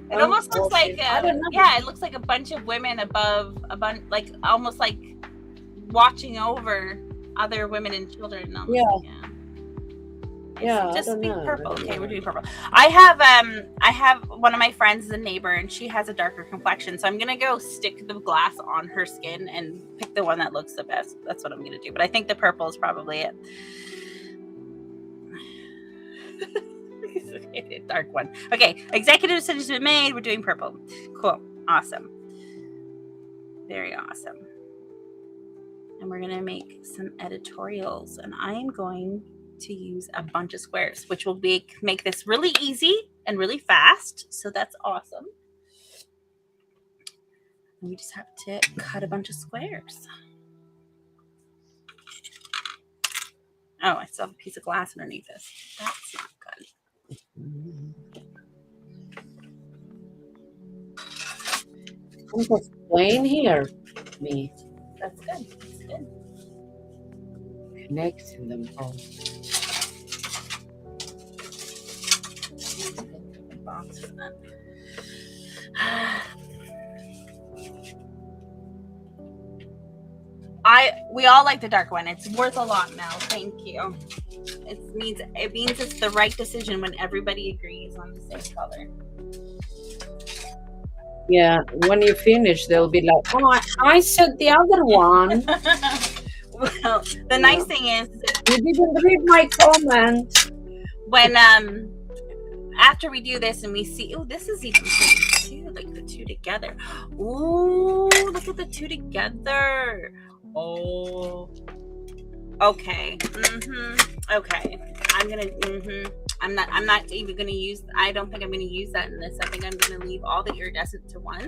It almost looks like I don't know. yeah, it looks like a bunch of women above a bunch, like almost like watching over other women and children. Almost, Yeah. yeah. Yeah, Just I don't be know. purple. I don't Okay, know. we're doing purple. I have one of my friends is a neighbor, and she has a darker complexion, so I'm gonna go stick the glass on her skin and pick the one that looks the best. That's what I'm gonna do. But I think the purple is probably it. Dark one. Okay, executive decision's been made. We're doing purple. Cool. Awesome. Very awesome. And we're gonna make some editorials, and I am going to use a bunch of squares, which will make this really easy and really fast. So that's awesome. And we just have to cut a bunch of squares. Oh, I still have a piece of glass underneath this. That's not good. I'm just plain here. Me That's good. That's good. connecting them all. Box for that. We all like the dark one. It's worth a lot now. Thank you. It means it's the right decision when everybody agrees on the same color. Yeah, when you finish, they'll be like, "Oh, I said the other one." Well, the nice thing is You didn't read my comment. when after we do this and we see, oh, this is even pretty too, like the two together. Ooh, look at the two together. Oh, okay. Okay, I'm gonna. I'm not even gonna use. I don't think I'm gonna use that in this. I think I'm gonna leave all the iridescent to one,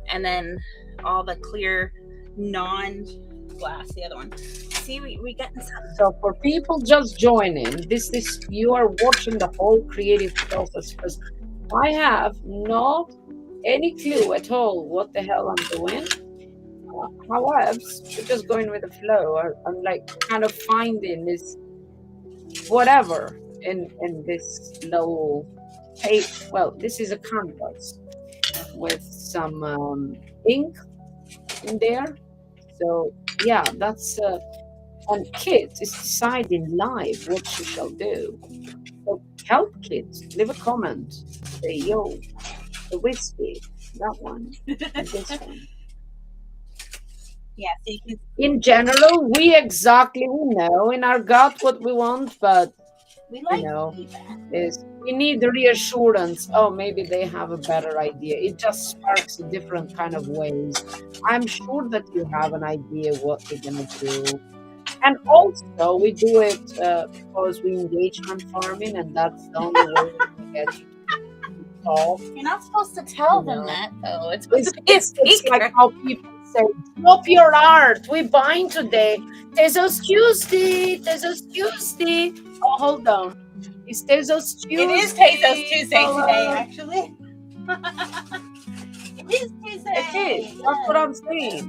and then all the clear non-glass the other one. See, we getting some. So for people just joining, you are watching the whole creative process, because I have not any clue at all what the hell I'm doing. However, we're just going with the flow. I'm like kind of finding this whatever in this little tape. Well, this is a canvas with some ink in there. So yeah, that's and kids is deciding live what she shall do. So help kids, leave a comment, say yo, the whiskey, that one, and this one. Yeah, so you can. In general, we know in our gut what we want, but We like we need the reassurance. Oh, maybe they have a better idea. It just sparks a different kind of ways. I'm sure that you have an idea what we're gonna do, and also we do it because we engagement farming, and that's the only way we get you to talk. You're not supposed to tell them that, though. It's It's like how people say, drop your art. We bind today. Tesos Tuesday. Tesos Tuesday. Oh, hold on. It's Tesos Tuesday. It is Tesos Tuesday today, actually. It is Tuesday. It is. That's what I'm saying.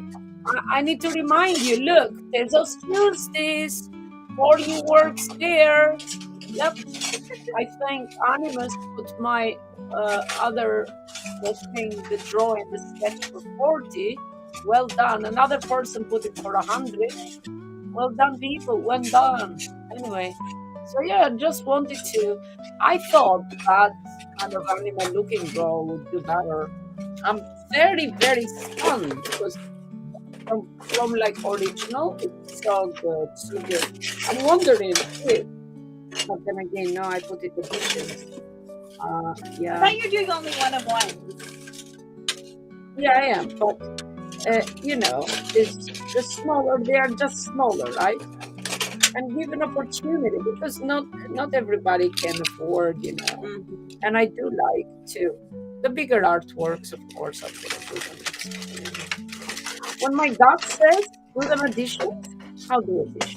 I need to remind you. Look, Tesos Tuesdays. For you works there. Yep. I think Animus put my other thing, the drawing, the sketch for 40. Well done. Another person put it for 100. Well done, people. Well done. Anyway, so yeah, just wanted to. I thought that kind of animal looking girl would do better. I'm very, very stunned because from like original, it's so good, so good. I'm wondering if, but then again, no, I put it editions. Yeah. I thought you were doing only one of one. Yeah, I am, but the smaller, they are just smaller, right? And give an opportunity, because not everybody can afford, And I do like to the bigger artworks, of course. I'm gonna do them. When my dog says, "We're gonna dishes," I'll do a dish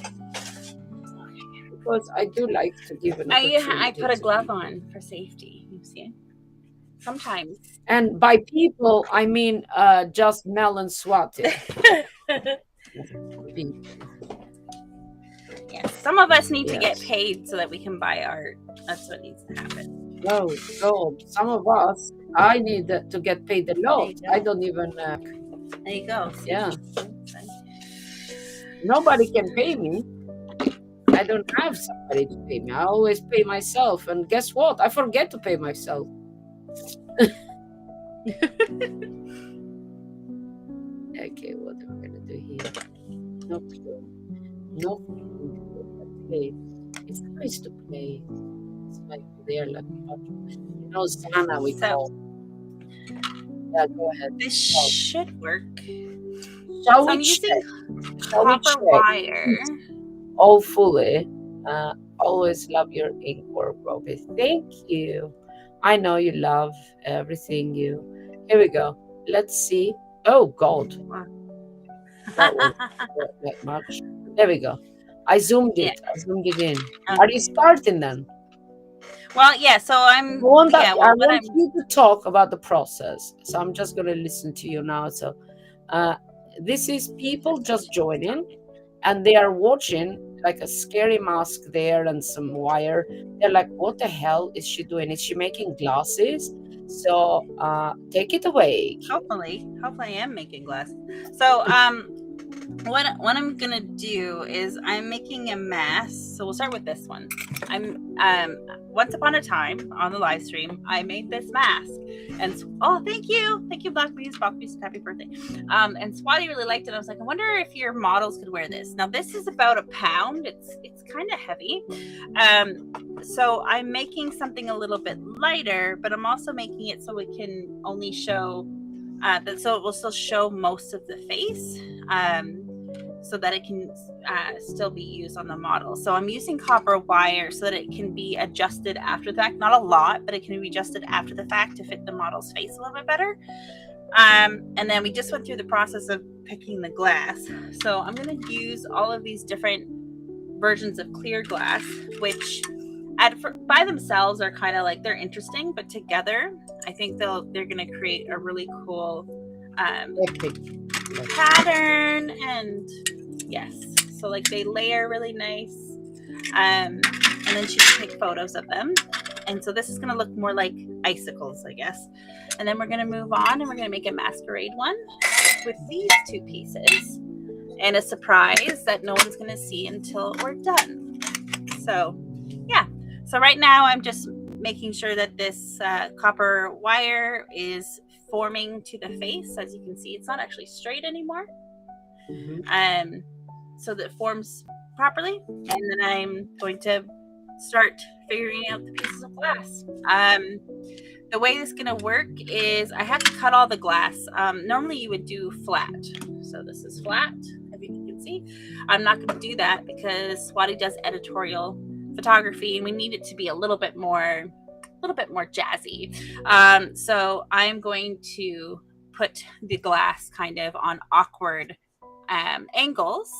because I do like to give an I opportunity put a to glove people. on for safety. You see, sometimes. And by people, I mean just Mel and Swati. Yes, people. Yeah, some of us need to get Yes. paid so that we can buy art. That's what needs to happen. Oh, God. Some of us, I need to get paid a There lot. you I go. don't even, There you go. See? yeah. Nobody can pay me. I don't have somebody to pay me. I always pay myself. And guess what? I forget to pay myself. Okay, what am I going to do here? No clue. No clue. Play. It's nice to play. It's like they're like, Sana we So call. Yeah, go ahead. this Well, should work. shall So we I'm using check? Shall we copper check? wire. All fully. Always love your ink work, Bobby. Thank you. I know you love everything you. Here we go. Let's see. Oh God, that was not that much. There we go. I zoomed Yeah. it. I zoomed it in. Okay. Are you starting then? Well, yeah. So I'm. Yeah. I Well, what want I'm. you to talk about the process. So I'm just going to listen to you now. So uh, this is people just joining and they are watching like a scary mask there and some wire. They're like, what the hell is she doing? Is she making glasses? So take it away. Hopefully I am making glass. So what I'm gonna do is I'm making a mask. So we'll start with this one. I'm once upon a time on the live stream I made this mask, and thank you Black Bees, happy birthday. And Swati really liked it. I was like, I wonder if your models could wear this. Now this is about a pound. It's kind of heavy. So I'm making something a little bit lighter, but I'm also making it so it can only show so it will still show most of the face, so that it can still be used on the model. So I'm using copper wire so that it can be adjusted after the fact. Not a lot, but it can be adjusted after the fact to fit the model's face a little bit better. And then we just went through the process of picking the glass. So I'm going to use all of these different versions of clear glass, which by themselves are kind of like, they're interesting, but together I think they're going to create a really cool pattern. And yes, so like they layer really nice, and then she can take photos of them. And so this is going to look more like icicles, I guess. And then we're going to move on and we're going to make a masquerade one with these two pieces and a surprise that no one's going to see until we're done. So yeah, so right now I'm just making sure that this copper wire is forming to the face. As you can see, it's not actually straight anymore. So that it forms properly, and then I'm going to start figuring out the pieces of glass. The way this is going to work is I have to cut all the glass. Normally you would do flat. So this is flat, if you can see. I'm not going to do that because Swati does editorial photography and we need it to be a little bit more jazzy. So I'm going to put the glass kind of on awkward angles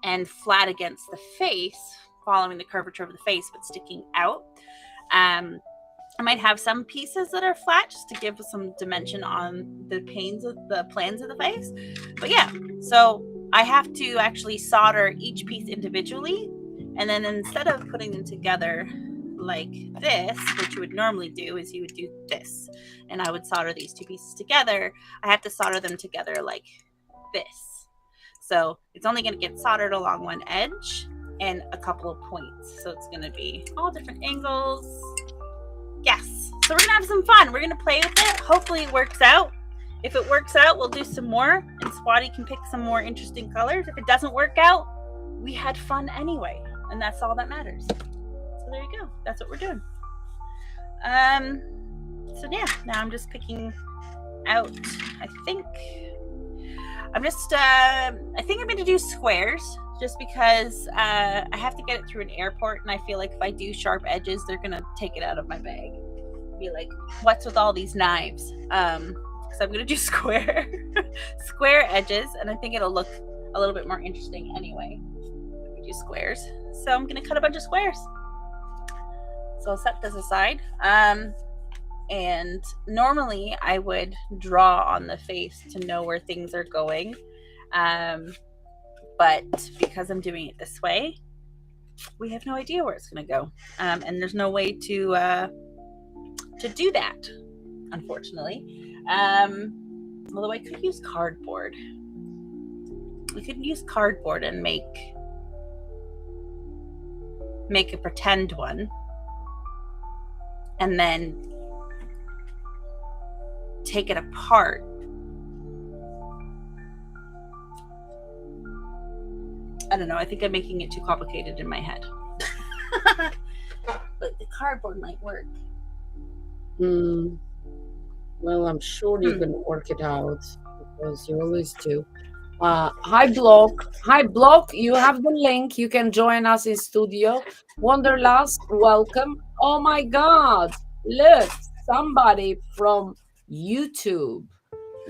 and flat against the face, following the curvature of the face, but sticking out. I might have some pieces that are flat just to give some dimension on the plans of the face. But yeah, so I have to actually solder each piece individually. And then instead of putting them together like this, what you would normally do is you would do this. And I would solder these two pieces together. I have to solder them together like this. So it's only going to get soldered along one edge and a couple of points. So it's going to be all different angles. Yes. So we're going to have some fun. We're going to play with it. Hopefully it works out. If it works out, we'll do some more and Swati can pick some more interesting colors. If it doesn't work out, we had fun anyway. And that's all that matters. So there you go. That's what we're doing. So yeah, now I'm just picking out, I think I'm going to do squares just because I have to get it through an airport. And I feel like if I do sharp edges, they're going to take it out of my bag. Be like, what's with all these knives? because I'm going to do square edges, and I think it'll look a little bit more interesting anyway if we do squares. So I'm going to cut a bunch of squares. So I'll set this aside. And normally I would draw on the face to know where things are going. But because I'm doing it this way, we have no idea where it's going to go. And there's no way to do that, unfortunately. Although I could use cardboard. We could use cardboard and make a pretend one. And then take it apart. I don't know. I think I'm making it too complicated in my head. But the cardboard might work. Well, I'm sure you can work it out because you always do. Hi, Block. You have the link. You can join us in studio. Wanderlust, welcome. Oh my God. Look, somebody from YouTube.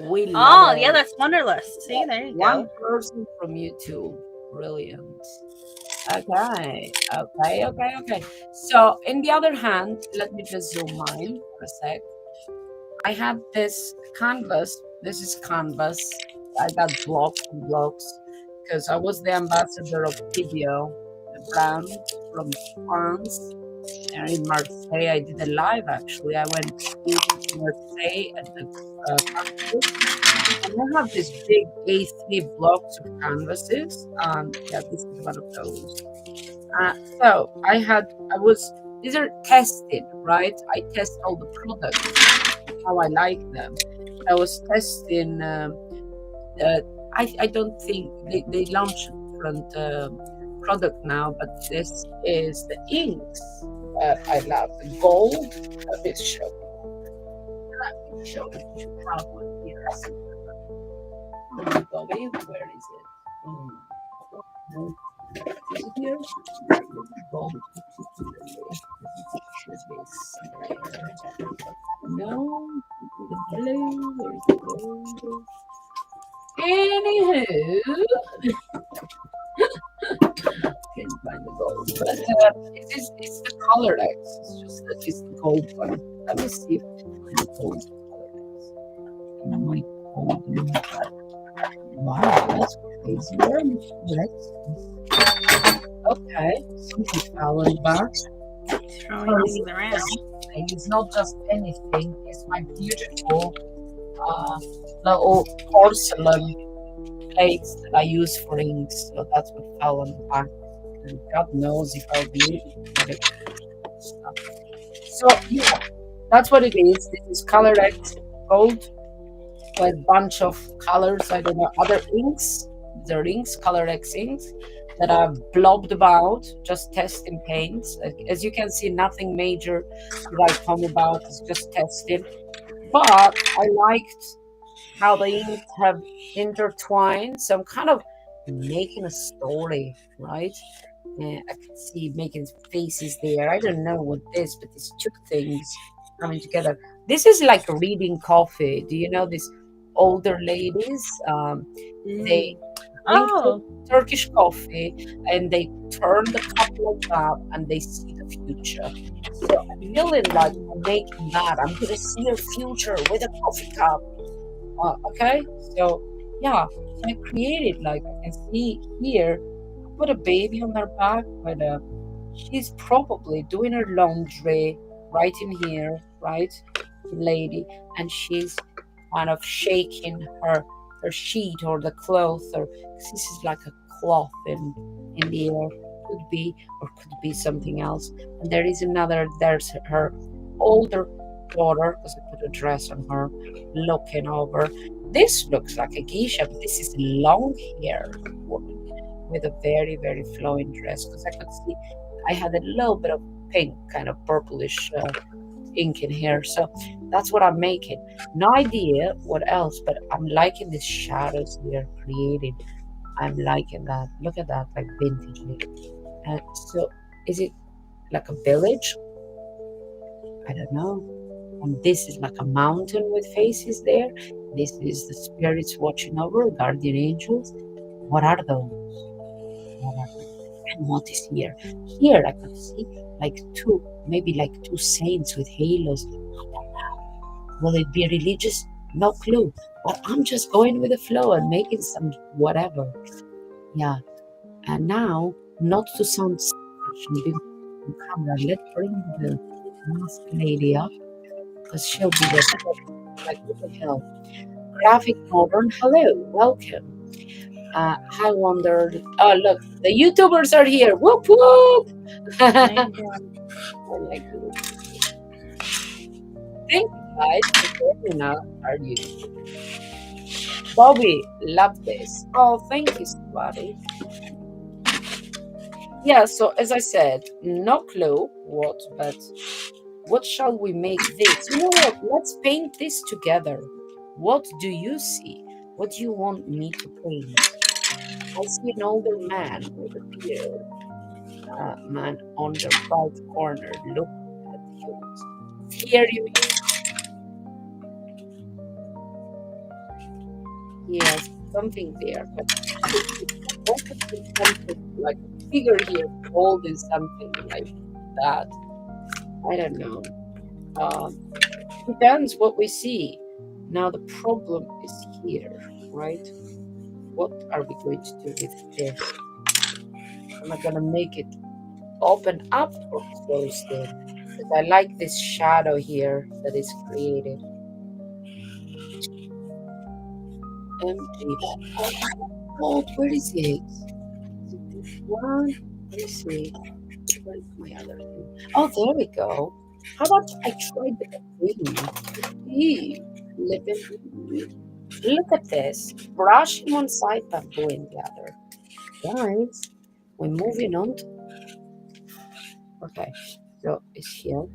We love it. Yeah, that's Wanderlust. See, there you go. One person from YouTube. Brilliant. Okay. So, in the other hand, let me just zoom mine for a sec. I had this canvas. This is canvas. I got blocks and blocks because I was the ambassador of video, the brand from France. And in Marseille, I did a live actually. I went to Marseille at the campus. And I have this big A3 blocks of canvases. Yeah, this is one of those. So these are tested, right? I test all the products, how I like them. I was testing, I don't think they launched a different product now, but this is the inks I love. The gold, let me show you. Let me show you. You have one here. Bobbi, where is it? Is it here? Gold. No, the blue, where's the gold? Anywho, can't find the gold, but it's the color X. It's just that it's the gold one. Let me see if I can find the gold color X. Wow, that's crazy. Where am I? Okay, something fell in the box. Throwing things around. It's not just anything. It's my beautiful little porcelain plates that I use for inks. So that's what fell on the back. And God knows if I'll be able to get it. So yeah, that's what it is. This is Color X Gold with a bunch of colors. I don't know, other inks. They're inks, Color X inks that I've blobbed about, just testing paints. As you can see, nothing major to write home about. It's just testing. But I liked how the inks have intertwined. So I'm kind of making a story, right? I can see making faces there. I don't know what this, but these two things coming together. This is like reading coffee. Do you know these older ladies? They drink Turkish coffee and they turn the cup like that and they see the future. So I'm feeling like I'm making that. I'm gonna see your future with a coffee cup. Okay, so yeah, so I created like I can see here. I put a baby on her back, but she's probably doing her laundry right in here, right, lady, and she's kind of shaking her sheet or the cloth, or this is like a cloth in the air, could be, or could be something else. And there is another. There's her older daughter, because I put a dress on her, looking over. This looks like a geisha, but this is long hair woman with a very, very flowing dress, because I could see I had a little bit of pink, kind of purplish ink in here. So that's what I'm making. No idea what else, but I'm liking these shadows here created. I'm liking that. Look at that, like vintagely. So is it like a village? I don't know. And this is like a mountain with faces there. This is the spirits watching over, guardian angels. What are those? What are those? And what is here? Here I could see like two, maybe like two saints with halos. Will it be religious? No clue. But I'm just going with the flow and making some whatever. Yeah. And now, not to sound selfish and be on camera, let's bring the mask lady up because she'll be the like what the hell. Graphic modern, hello, welcome. I wondered. Oh, look, the YouTubers are here. Whoop whoop! I like it. Thank you guys for joining us. Our YouTube. Bobby, love this. Oh, thank you, somebody. Yeah, so as I said, no clue what, but what shall we make this? You know what? Let's paint this together. What do you see? What do you want me to paint? I see an older man with a beard. Man on the right corner. Look at humans. Here, you mean? Yes, something there. But what could be something like a figure here holding something like that? I don't know. Um, Depends what we see. Now the problem is here, right? What are we going to do with this? Am I gonna make it open up or closed in? Because I like this shadow here that is created. Empty. Oh, where is it? Is it this one? Let me see. Where's my other thing? Oh, there we go. How about I try the green? Eee, living. Look at this. Brush in one side, bamboo in the other. Guys, we're moving on. Okay, so it's here.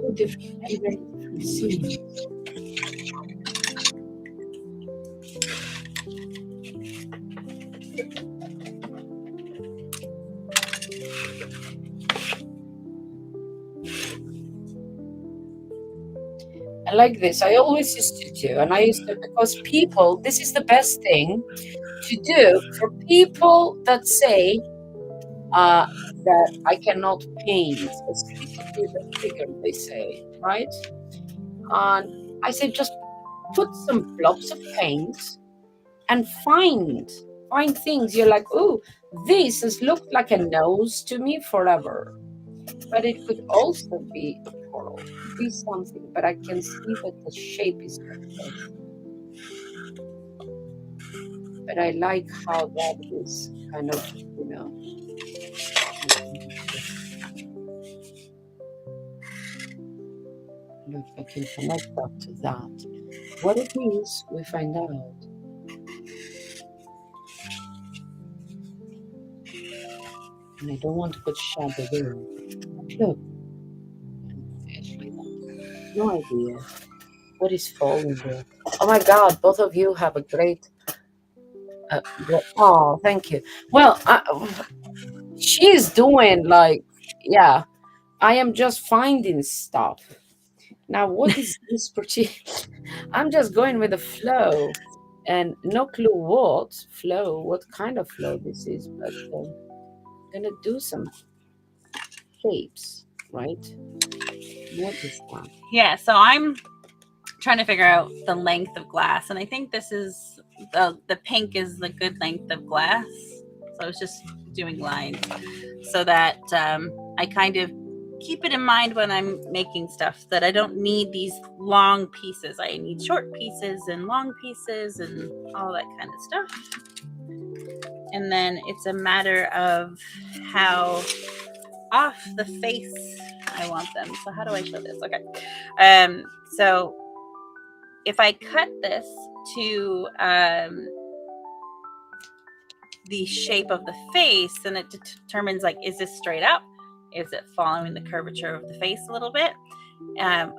Two different, very different scenes. I like this. I always used to do, and I used to because people. This is the best thing to do for people that say uh, that I cannot paint a stick with a figure. They say, right? And I say just put some blobs of paint and find things. You're like, oh, this has looked like a nose to me forever, but it could also be a portal, could be something. But I can see that the shape is not there. But I like how that is kind of, you know. Look, I can connect that to that. What it means, we find out. And I don't want to put shadow there. Look, fish like that. No idea what is falling there. Oh my God, both of you have a great. Oh, thank you. Well, she's doing like, yeah. I am just finding stuff. Now, what is this particular? I'm just going with the flow, and no clue what flow, what kind of flow this is, but I'm gonna do some shapes, right? What is that? Yeah, so I'm trying to figure out the length of glass, and I think this is the pink is the good length of glass. So I was just doing lines so that I kind of keep it in mind when I'm making stuff that I don't need these long pieces. I need short pieces and long pieces and all that kind of stuff. And then it's a matter of how off the face I want them. So how do I show this? Okay. So if I cut this to the shape of the face, then it determines like, is this straight up? Is it following the curvature of the face a little bit? And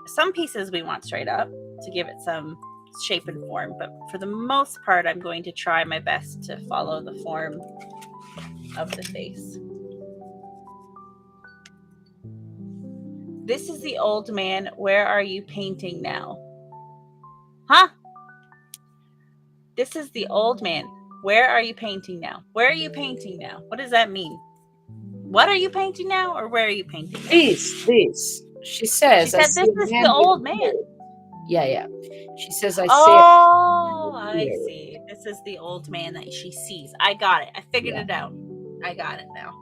some pieces we want straight up to give it some shape and form, but for the most part, I'm going to try my best to follow the form of the face. This is the old man. Where are you painting now? Huh? This is the old man. Where are you painting now? Where are you painting now? What does that mean? What are you painting now, or where are you painting now? This. She says, she said, "This is the old man." Yeah. She says, I see. This is the old man that she sees. I got it. I figured it out. I got it now.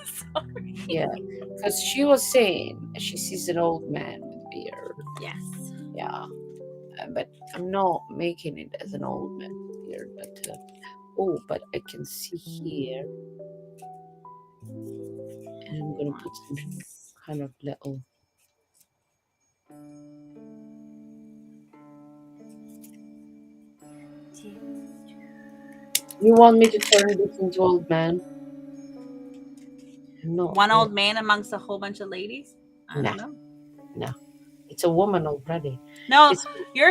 Sorry. Yeah, because she was saying she sees an old man with beard. Yes. Yeah, but I'm not making it as an old man with beard. But but I can see here, and I'm gonna put some kind of little. You want me to turn this into old man? No. One old man amongst a whole bunch of ladies? I don't know. No. It's a woman already. No, you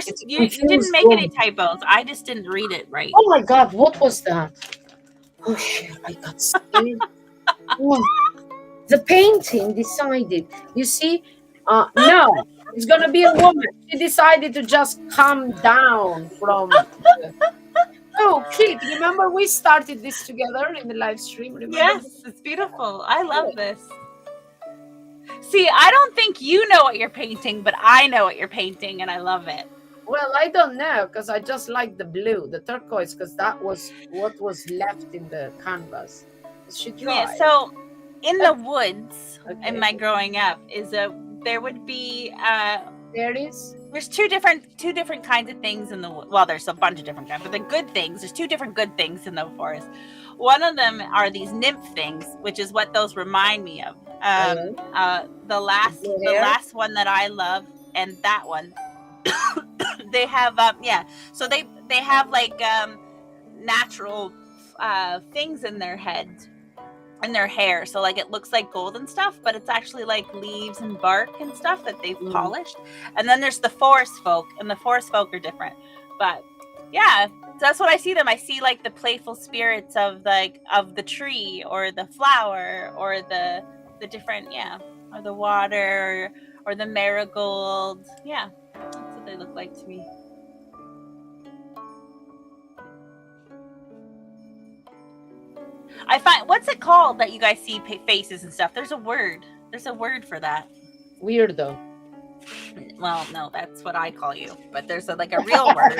didn't make any typos. I just didn't read it right. Oh my God, what was that? Oh shit, I got scared. Oh. The painting decided, you see, no, it's gonna be a woman. She decided to just come down from. Oh, Kate, remember we started this together in the live stream? Remember? Yes, it's beautiful. I love this. See, I don't think you know what you're painting, but I know what you're painting, and I love it. Well, I don't know, because I just like the blue, the turquoise, because that was what was left in the canvas. She tried. Yeah, so in the woods, in my growing up, there would be there's two different kinds of things in the woods. Well, there's a bunch of different kinds, but the good things, there's two different good things in the forest. One of them are these nymph things, which is what those remind me of. The last one that I love, and that one, they have so they have like natural things in their head, in their hair, so like it looks like gold and stuff, but it's actually like leaves and bark and stuff that they've polished. And then there's the forest folk, and the forest folk are different, but yeah, that's what I see them. I see like the playful spirits of the tree or the flower or the different or the water or the marigold. Yeah, that's what they look like to me. I find, what's it called that you guys see faces and stuff? There's a word for that. Weirdo. Well, no, that's what I call you, but there's a real word.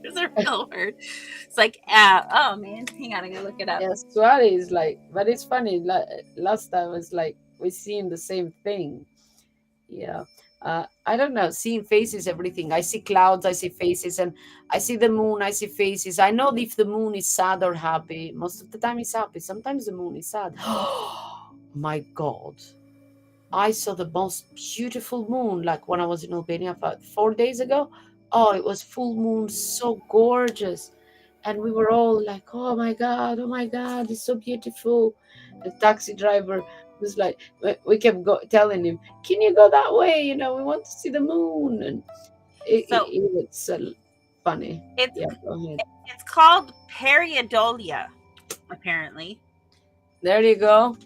There's a real word. It's like, oh man, hang on, I gotta look it up. Yes, Suari is like, but it's funny. Last time was like we seen the same thing. Yeah. I don't know, seeing faces, everything. I see clouds, I see faces, and I see the moon, I see faces. I know if the moon is sad or happy. Most of the time it's happy. Sometimes the moon is sad. My God. I saw the most beautiful moon, like when I was in Albania about 4 days ago. Oh, it was full moon, so gorgeous. And we were all like, oh my God, it's so beautiful. The taxi driver was like, we kept telling him, can you go that way? You know, we want to see the moon. And it was so funny. It's called periodolia, apparently. There you go.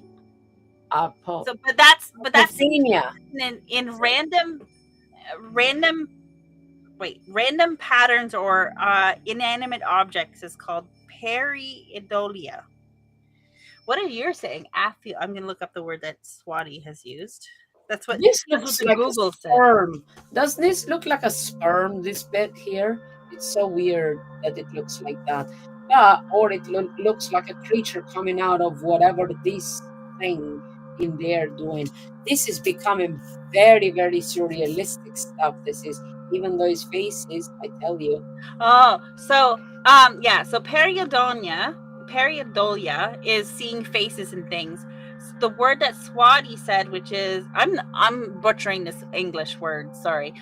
So, but that's in random patterns or inanimate objects is called periodolia. What are you saying? I'm going to look up the word that Swati has used. That's what this looks like Google a sperm. Said. Does this look like a sperm? This bit here, it's so weird that it looks like that. Or it looks like a creature coming out of whatever this thing in there doing. This is becoming very, very surrealistic stuff. This is, even though his face is, I tell you. Oh, so yeah, so pareidolia is seeing faces and things. The word that Swati said, which is I'm butchering this English word, sorry,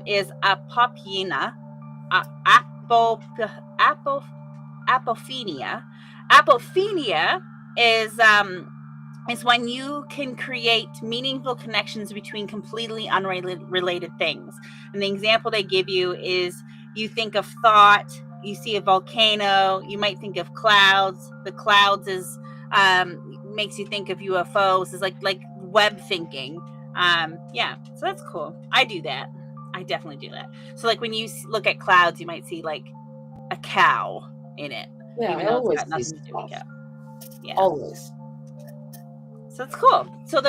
is apophenia, apo, apo, apophenia. Apophenia is when you can create meaningful connections between completely unrelated things. And the example they give you is you think of thought, you see a volcano, you might think of clouds. The clouds is makes you think of UFOs. Is like web thinking. Yeah, so that's cool. I do that. I definitely do that. So like when you look at clouds, you might see like a cow in it, Yeah, even I though it's always got see nothing to do with stuff. cow. Yeah. Always. So it's cool. So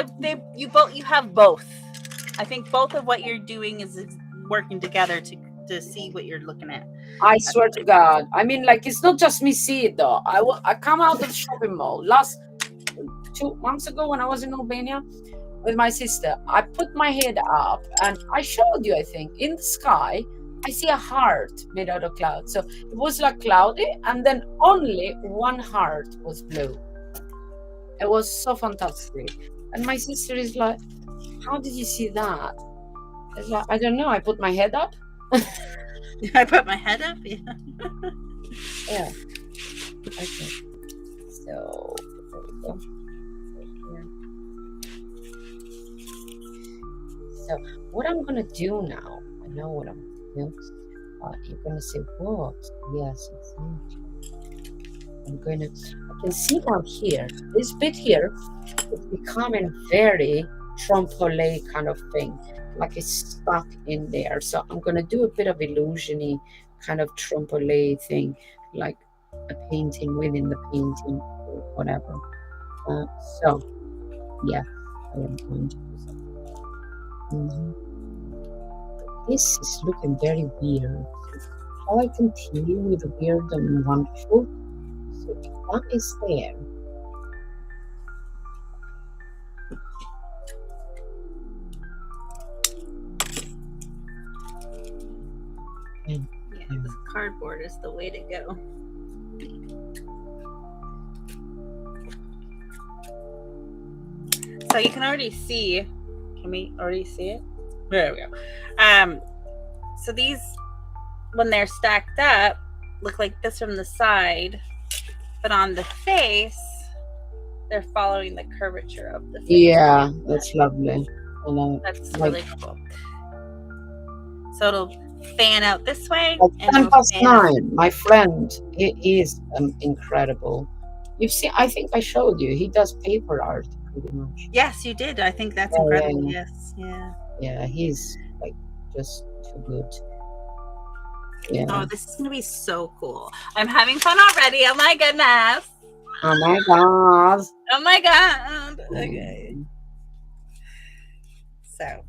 you have both. I think both of what you're doing is working together to see what you're looking at. I swear to God. I mean, like, it's not just me see it though. I come out of the shopping mall last 2 months ago when I was in Albania with my sister. I put my head up and I showed you, I think, in the sky, I see a heart made out of clouds. So it was like cloudy, and then only one heart was blue. It was so fantastic. And my sister is like, how did you see that? It's like, I don't know. I put my head up. I put my head up. Yeah. Yeah. Okay. So there we go. So what I'm gonna do now, I know what I'm gonna do. You're gonna say, what? Yes, exactly. I can see down here, this bit here, it's becoming very trompe-l'oeil kind of thing, like it's stuck in there. So I'm gonna do a bit of illusion-y kind of trompe-l'oeil thing, like a painting within the painting or whatever. So, yeah, I am going to do something. This is looking very weird. Shall I continue with the weird and wonderful? So that is there. And Yeah, this cardboard is the way to go. So you can already see. Can we already see it? There we go. So these, when they're stacked up, look like this from the side, but on the face, they're following the curvature of the face. yeah, that's lovely. That's really cool. So it'll fan out this way. Like and 10 it'll past fan out. 9, my friend, he is incredible. You've seen, I think I showed you, he does paper art pretty much. Yes, you did. I think that's Yeah, incredible. yeah. Yes, yeah. Yeah, he's like just too good. Yeah. Oh, this is gonna be so cool. I'm having fun already. Oh my goodness. Oh my god. Oh my god. Okay. So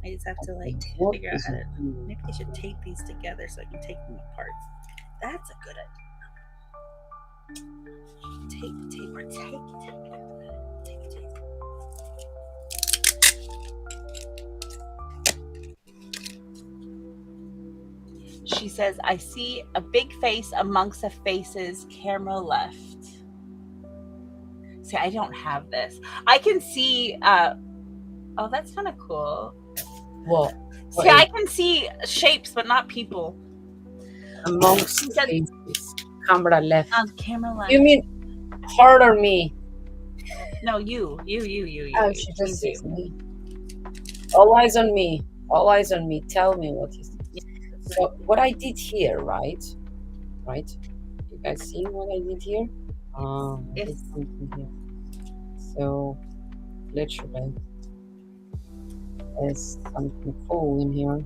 I just have to like What figure out is how it? to. Maybe I should tape these together so I can take them apart. That's a good idea. Tape, or tape. She says, I see a big face amongst the faces, camera left. See, I don't have this. I can see, oh, that's kind of cool. What? See, I can see shapes, but not people. Amongst the faces. Camera left. Camera left. You mean her or me? No, you. Oh, she just sees me. All eyes on me. All eyes on me. Tell me what you see. So what I did here, right? You guys see what I did here? I did something here. So literally, there's something cool in here.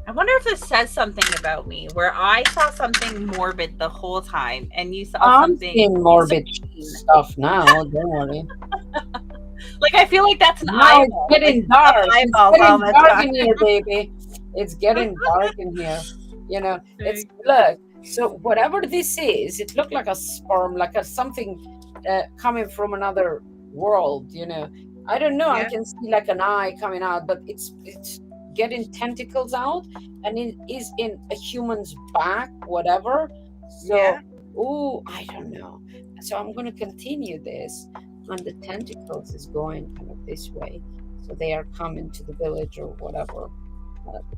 I wonder if this says something about me, where I saw something morbid the whole time, and you saw something. I'm seeing morbid stuff now. Don't worry. Like I feel like that's an now eyeball. It's getting dark. It's getting dark in here, baby. It's getting dark in here. You know, it's look. So whatever this is, it looked like a sperm, like a something coming from another world, you know. I don't know. I Yeah. can see like an eye coming out, but it's getting tentacles out, and it is in a human's back, whatever. So, Yeah. oh, I don't know. So I'm gonna continue this, and the tentacles is going kind of this way. So they are coming to the village or whatever.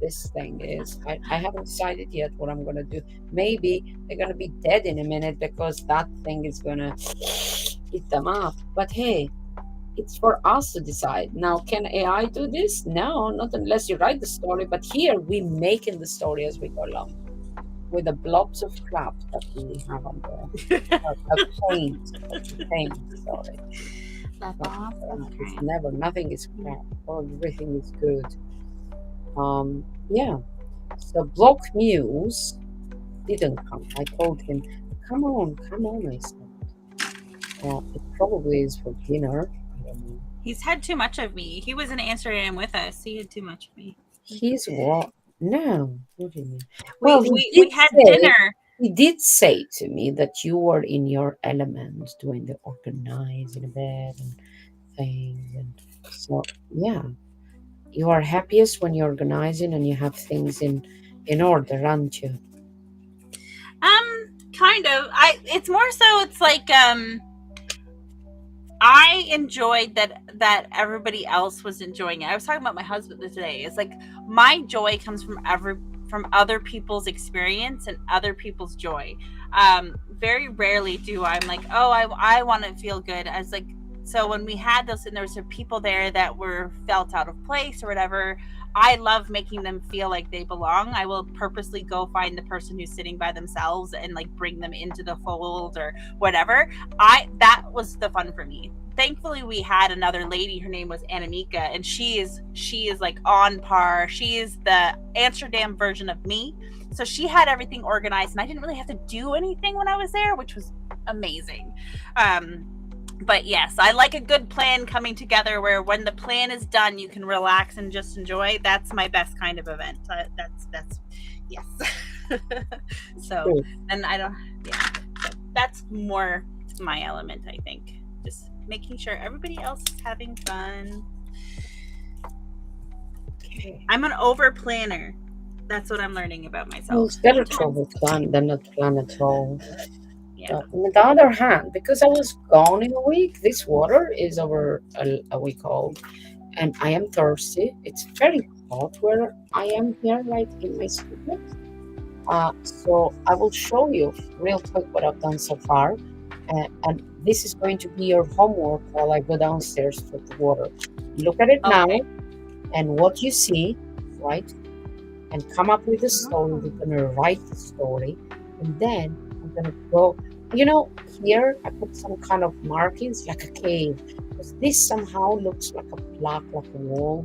This thing is. I haven't decided yet what I'm gonna do. Maybe they're gonna be dead in a minute because that thing is gonna eat them up. But hey, it's for us to decide. Now, can AI do this? No, not unless you write the story. But here we making the story as we go along with the blobs of crap that we have on the paint. That's a paint. Sorry, That's not awesome. crap. It's never. Nothing is crap. Everything is good. Yeah. So Block Muse didn't come. I told him, come on, I said. It probably is for dinner. I don't know. He's had too much of me. He was in Amsterdam with us. He had too much of me. He's what? No, what do you mean? We Well, we we had dinner. he did say to me that you were in your element doing the organizing a bit and things. And so, yeah, you are happiest when you're organizing and you have things in order, aren't you? Kind of. It's more so. It's like I enjoyed that everybody else was enjoying it. I was talking about my husband today. It's like my joy comes from other people's experience and other people's joy. Very rarely do I'm like, oh, I want to feel good. I was like, so when we had those and there was some people there that were felt out of place or whatever, I love making them feel like they belong. I will purposely go find the person who's sitting by themselves and like bring them into the fold or whatever. That was the fun for me. Thankfully we had another lady, her name was Anamika, and she is like on par. She is the Amsterdam version of me. So she had everything organized and I didn't really have to do anything when I was there, which was amazing. But yes, I like a good plan coming together where when the plan is done you can relax and just enjoy. That's my best kind of event. That's yes. So, Good. and I don't, yeah, so that's more my element, I think. Just making sure everybody else is having fun. Okay. I'm an over planner. That's what I'm learning about Well, myself. it's better to overplan than not plan at all. Yeah. On the other hand, because I was gone in a week, this water is over a week old, and I am thirsty. It's very hot where I am here, right in my studio. So I will show you real quick what I've done so far, and this is going to be your homework while I go downstairs for the water. Look at it now, Okay. and what you see, right? And come up with a story. We're gonna write the story, and then I'm gonna go. You know, here I put some kind of markings like a cave, because this somehow looks like a block, like a wall.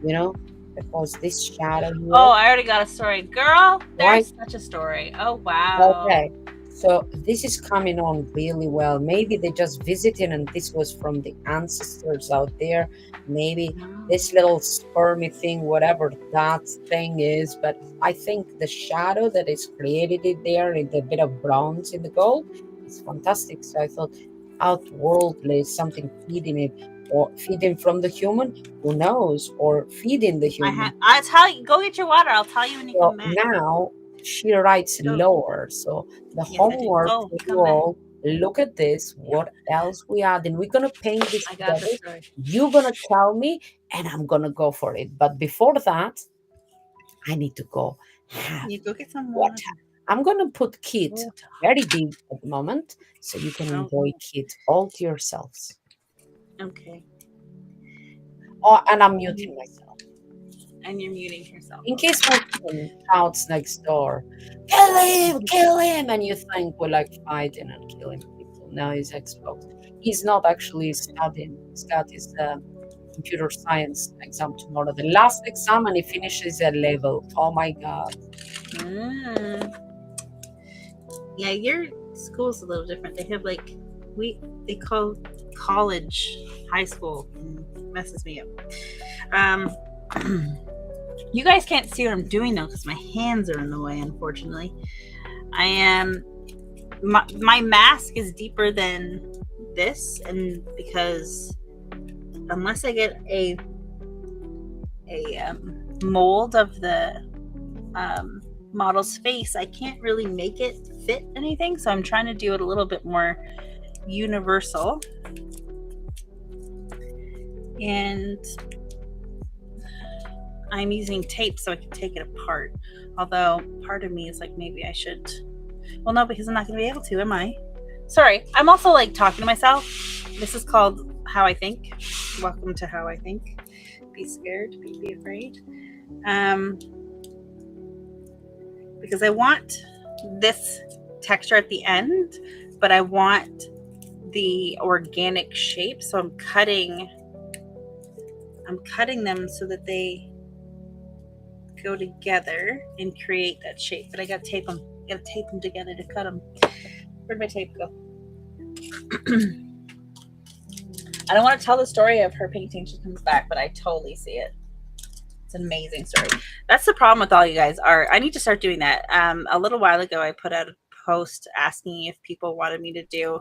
You know, because this shadow Oh, here, I already got a story. Girl, right? there's such a story. Oh, wow. Okay. So this is coming on really well. Maybe they just visited and this was from the ancestors out there. Maybe this little spermy thing, whatever that thing is. But I think the shadow that is created it there in the bit of bronze in the gold is fantastic. So I thought outworldly something feeding it or feeding from the human, who knows, or feeding the human. I'll tell you. Go get your water. I'll tell you when you So come back. now she writes Go. lower. So the Yes, I do. homework Go. for you Come back. all, look at this. Yeah. What else we add? And we're gonna paint this I got the together. story. You're gonna tell me, and I'm gonna go for it. But before that, I need to go have You go get some water. water. I'm gonna put Kit Water. very big at the moment, so you can enjoy Kit all to yourselves. Okay. Oh, and I'm muting myself. And you're muting yourself. In case my son shouts next door, kill him, and you think we're like fighting and killing people. Now he's Xbox. He's not actually studying. He's got his computer science exam tomorrow. The last exam, and he finishes at level. Oh my god. Yeah, your school's a little different. They have like they call college high school. Messes me up. You guys can't see what I'm doing though because my hands are in the way, unfortunately. I am my mask is deeper than this, and because unless I get a mold of the model's face, I can't really make it fit anything. So I'm trying to do it a little bit more universal. And I'm using tape so I can take it apart. Although part of me is like, maybe I should. Well, no, because I'm not going to be able to, am I? Sorry, I'm also like talking to myself. This is called How I Think. Welcome to How I Think. Be scared, be afraid. Because I want this texture at the end, but I want the organic shape. So I'm cutting them so that they go together and create that shape. But I gotta tape them. Together to cut them. Where'd my tape go? I don't want to tell the story of her painting. She comes back, but I totally see it. It's an amazing story. That's the problem with all you guys. I need to start doing that. A little while ago, I put out a post asking if people wanted me to do,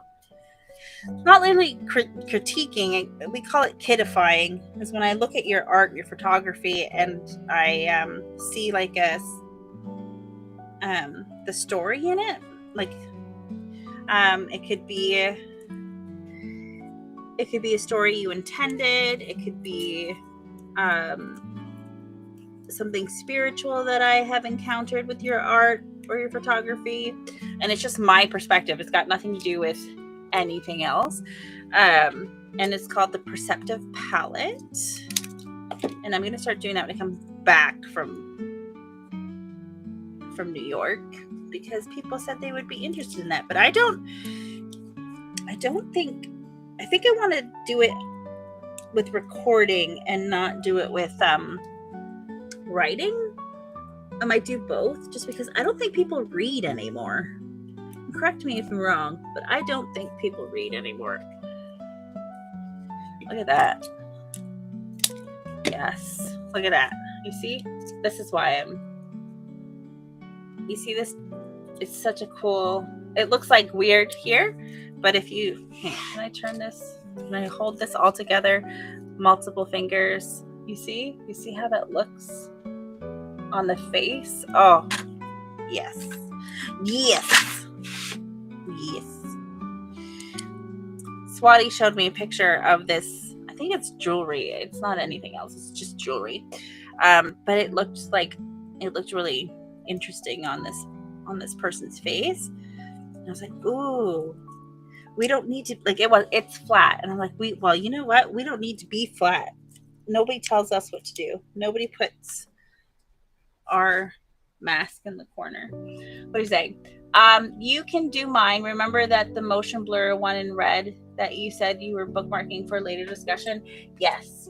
not really critiquing, we call it kidifying, is when I look at your art, your photography, and I see like the story in it. Like it could be a story you intended. It could be something spiritual that I have encountered with your art or your photography, and it's just my perspective. It's got nothing to do with anything else. And it's called the Perceptive Palette, and I'm going to start doing that when I come back from New York, because people said they would be interested in that, but I think I want to do it with recording and not do it with writing. I might do both, just because I don't think people read anymore. Correct me if I'm wrong, but I don't think people read anymore. Look at that. Yes, look at that. You see? This is why you see this? It's such a cool, it looks like weird here, but if you, can I turn this? Can I hold this all together? Multiple fingers. You see how that looks on the face? Oh, yes. Yes. Yes. Swati showed me a picture of this. I think it's jewelry. It's not anything else. It's just jewelry. But it looked really interesting on this person's face. And I was like, ooh, we don't need to, like, it's flat. And I'm like, well, you know what? We don't need to be flat. Nobody tells us what to do. Nobody puts our mask in the corner. What do you say? You can do mine. Remember that the motion blur one in red that you said you were bookmarking for later discussion? Yes.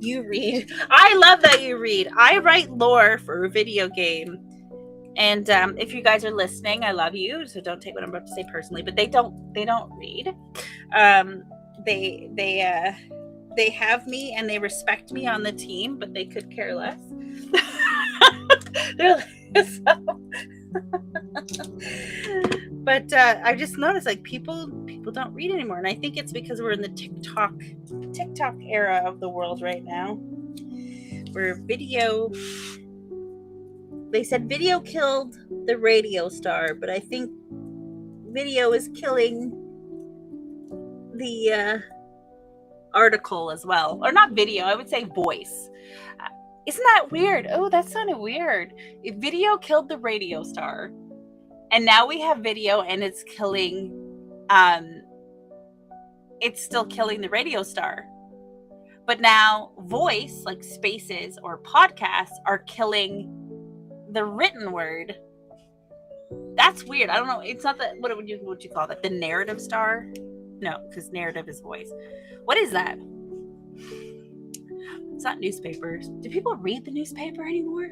You read. I love that you read. I write lore for a video game. And if you guys are listening, I love you. So don't take what I'm about to say personally, but they don't read. They have me and they respect me on the team, but they could care less. But I just noticed, like, people don't read anymore, and I think it's because we're in the TikTok era of the world right now, where video. They said video killed the radio star, but I think video is killing the article as well. Or not video, I would say voice. Isn't that weird? Oh, that sounded weird. If video killed the radio star, and now we have video and it's killing, it's still killing the radio star. But now voice, like spaces or podcasts, are killing the written word. That's weird. I don't know. It's not that. What would you call that? The narrative star? No, because narrative is voice. What is that? It's not newspapers. Do people read the newspaper anymore?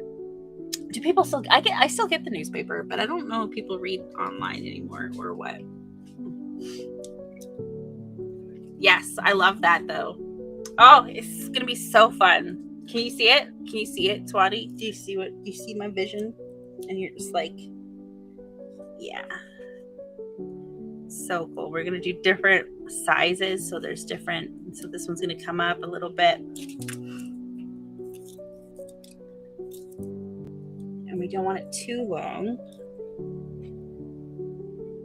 Do people still? I still get the newspaper, but I don't know if people read online anymore or what. Yes, I love that though. Oh, it's gonna be so fun. Can you see it? Can you see it, Swati? Do you see my vision? And you're just like, yeah. so cool. We're going to do different sizes. So there's different. So this one's going to come up a little bit. And we don't want it too long.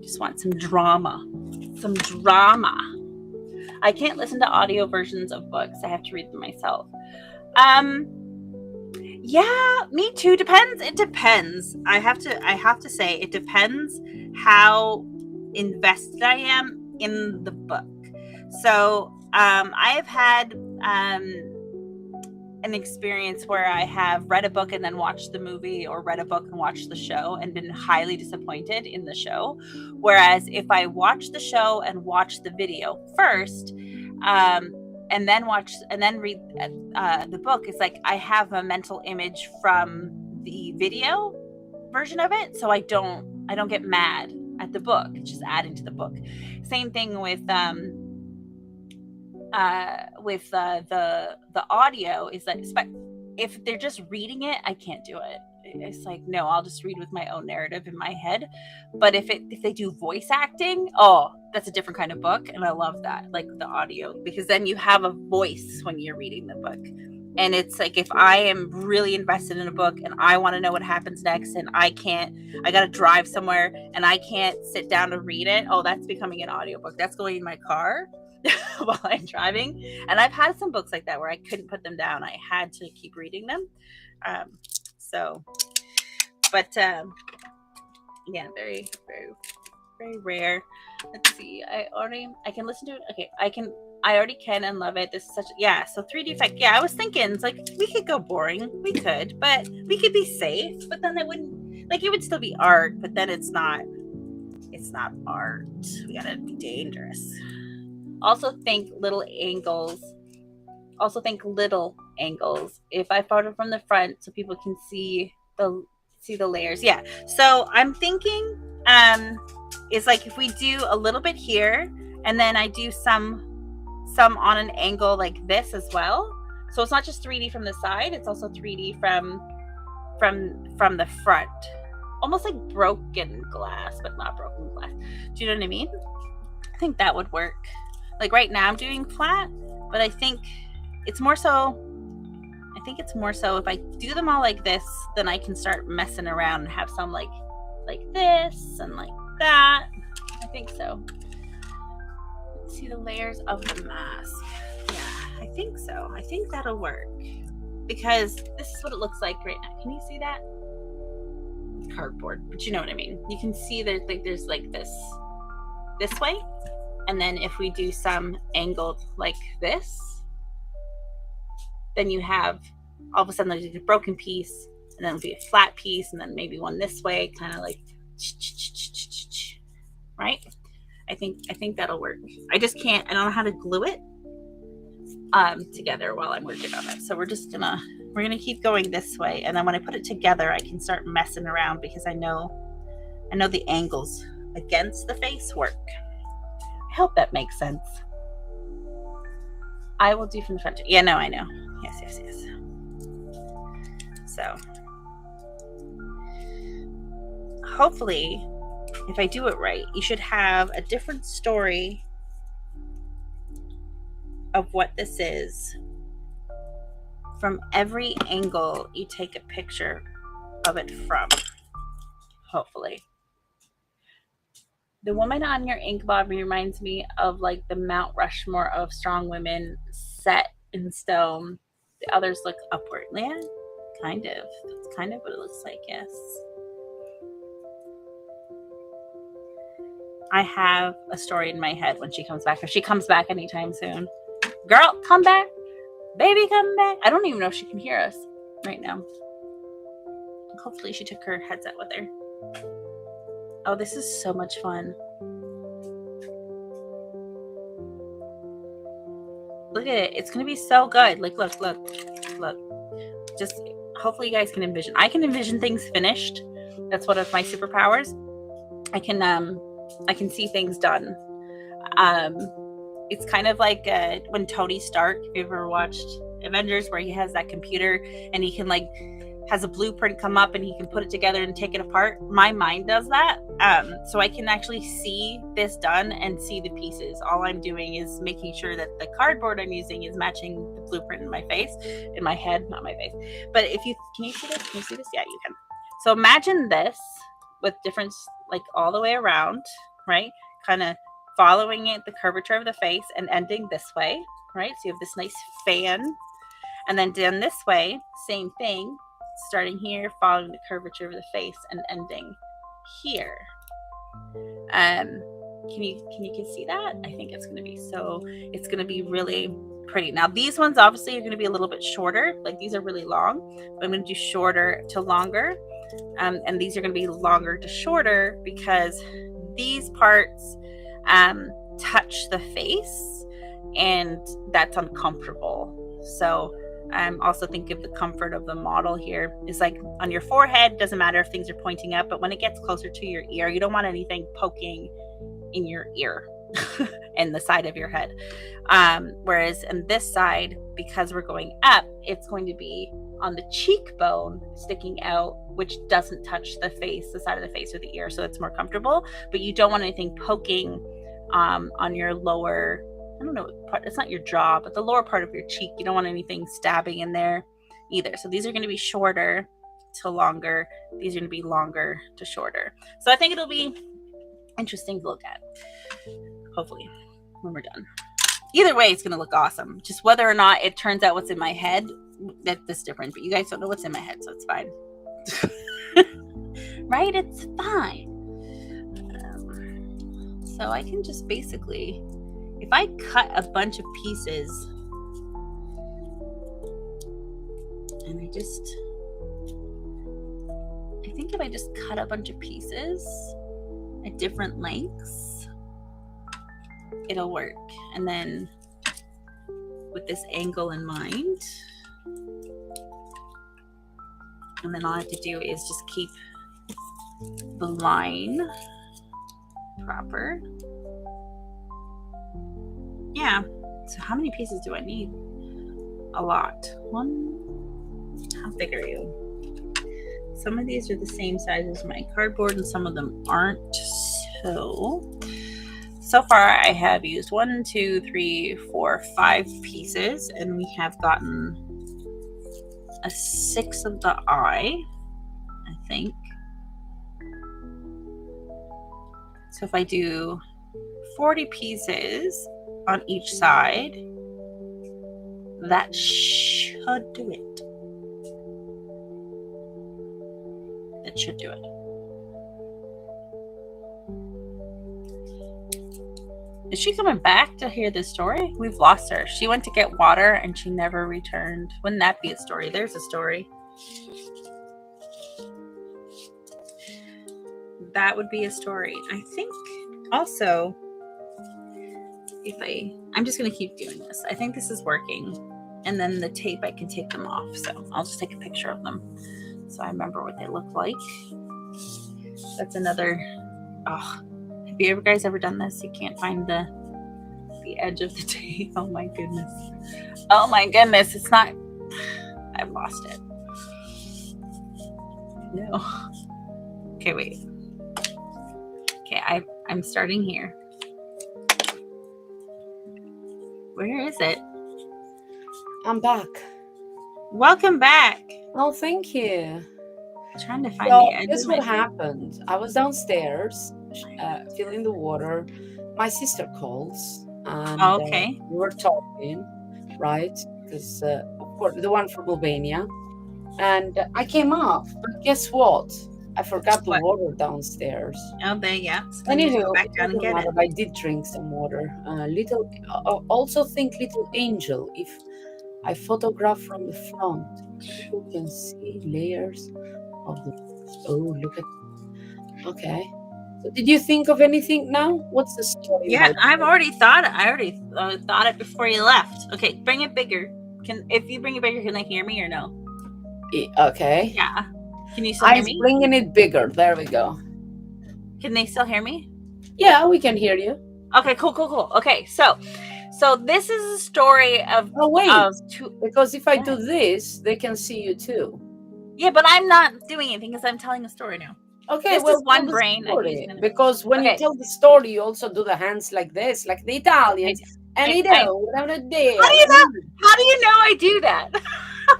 Just want some drama. Some drama. I can't listen to audio versions of books. I have to read them myself. Yeah, me too. Depends. It depends. I have to say it depends how invested I am in the book. So I have had an experience where I have read a book and then watched the movie, or read a book and watched the show and been highly disappointed in the show. Whereas if I watch the show and watch the video first, and then read the book, it's like I have a mental image from the video version of it, so I don't get mad at the book. It's just adding to the book. Same thing with the audio, is that if they're just reading it, I can't do it. It's like, no, I'll just read with my own narrative in my head. But if they do voice acting, that's a different kind of book, and I love that, like the audio, because then you have a voice when you're reading the book. And it's like, if I am really invested in a book and I want to know what happens next, and I got to drive somewhere and I can't sit down to read it, that's becoming an audiobook. That's going in my car while I'm driving. And I've had some books like that where I couldn't put them down. I had to keep reading them. Yeah, very, very, very rare. Let's see. I can listen to it. Okay, I already can and love it. This is so 3D effect. Yeah, I was thinking, it's like, we could go boring. We could, but we could be safe. But then it would still be art, but then it's not art. We gotta be dangerous. Also think little angles. If I photo from the front so people can see the layers. Yeah. So I'm thinking, it's like, if we do a little bit here, and then I do some on an angle like this as well. So it's not just 3D from the side, it's also 3D from the front. Almost like broken glass, but not broken glass. Do you know what I mean? I think that would work. Like right now I'm doing flat, but I think it's more so if I do them all like this, then I can start messing around and have some like this and like that. I think so. Let's see the layers of the mask. Yeah, I think so. I think that'll work, because this is what it looks like right now. Can you see that? It's cardboard, but you know what I mean. You can see there's like this way, and then if we do some angled like this, then you have all of a sudden there's a broken piece, and then it'll be a flat piece, and then maybe one this way, kind of like, right? I think that'll work. I just can't. I don't know how to glue it together while I'm working on it. So we're gonna keep going this way, and then when I put it together, I can start messing around, because I know the angles against the face work. I hope that makes sense. I will do from the front. Yeah, no, I know. Yes. So hopefully, if I do it right, you should have a different story of what this is from every angle you take a picture of it from. Hopefully. The woman on your ink, Bobbi, reminds me of like the Mount Rushmore of strong women set in stone. The others look upward. Yeah, kind of. That's kind of what it looks like, yes. I have a story in my head when she comes back. If she comes back anytime soon. Girl, come back. Baby, come back. I don't even know if she can hear us right now. Hopefully she took her headset with her. Oh, this is so much fun. Look at it. It's going to be so good. Like, look. Just hopefully you guys can envision. I can envision things finished. That's one of my superpowers. I can see things done. It's kind of like when Tony Stark, if you ever watched Avengers, where he has that computer and he can like has a blueprint come up and he can put it together and take it apart. My mind does that. So I can actually see this done and see the pieces. All I'm doing is making sure that the cardboard I'm using is matching the blueprint in my face, in my head, not my face. But can you see this? Can you see this? Yeah, you can. So imagine this with different, like all the way around, right? Kind of following it, the curvature of the face and ending this way, right? So you have this nice fan. And then done this way, same thing, starting here, following the curvature of the face and ending here. Can you see that? I think it's going to be really pretty. Now these ones obviously are going to be a little bit shorter. Like these are really long, but I'm going to do shorter to longer. And these are going to be longer to shorter because these parts touch the face and that's uncomfortable. So also think of the comfort of the model here. It's like on your forehead, doesn't matter if things are pointing up, but when it gets closer to your ear, you don't want anything poking in your ear and the side of your head. Whereas in this side, because we're going up, it's going to be on the cheekbone sticking out, which doesn't touch the face, the side of the face or the ear, so it's more comfortable. But you don't want anything poking on your lower, I don't know what part, it's not your jaw, but the lower part of your cheek. You don't want anything stabbing in there either. So these are going to be shorter to longer. These are going to be longer to shorter. So I think it'll be interesting to look at, hopefully, when we're done. Either way, it's going to look awesome. Just whether or not it turns out what's in my head, that's different. But you guys don't know what's in my head, so it's fine. Right? It's fine. So I can just basically, if I cut a bunch of pieces and I think if I just cut a bunch of pieces at different lengths, it'll work. And then with this angle in mind, and then all I have to do is just keep the line proper. Yeah. So how many pieces do I need? A lot. One. How big are you? Some of these are the same size as my cardboard and some of them aren't. So far I have used 1, 2, 3, 4, 5 pieces, and we have gotten a 6 of the eye, I think. So if I do 40 pieces on each side, that should do it. That should do it. Is she coming back to hear this story? We've lost her. She went to get water and she never returned. Wouldn't that be a story? There's a story. That would be a story. I think also, I'm just going to keep doing this. I think this is working. And then the tape, I can take them off. So I'll just take a picture of them so I remember what they look like. That's another, have you guys ever done this? You can't find the edge of the tape. Oh my goodness. Oh my goodness. It's not, I've lost it. No. Okay, wait. Okay, I'm starting here. Where is it? I'm back. Welcome back. Oh, thank you. Trying to find the edge. Guess what happened? I was downstairs filling the water. My sister calls. And, okay. We were talking, right? Because, of course, the one from Albania. And I came up, but guess what? I forgot the water downstairs. Oh, there, yeah. So Anywho, go back down and get it. I did drink some water. Also think little angel. If I photograph from the front, you can see layers of the. Oh, look at. Okay. So did you think of anything now? What's the story? Yeah, I've already thought it. I already thought it before you left. Okay, bring it bigger. If you bring it bigger, can they hear me or no? Okay. Yeah. Can you still hear me? I'm bringing it bigger. There we go. Can they still hear me? Yeah, we can hear you. Okay, cool. Okay, so this is a story of. Oh wait, because if I do this, they can see you too. Yeah, but I'm not doing anything because I'm telling a story now. Okay, This well, is tell one the brain. I'm using story. another. Because when you Okay. tell the story, you also do the hands like this, like the I, Italians. And I, you I, know, without a how idea. do you know? How do you know I do that?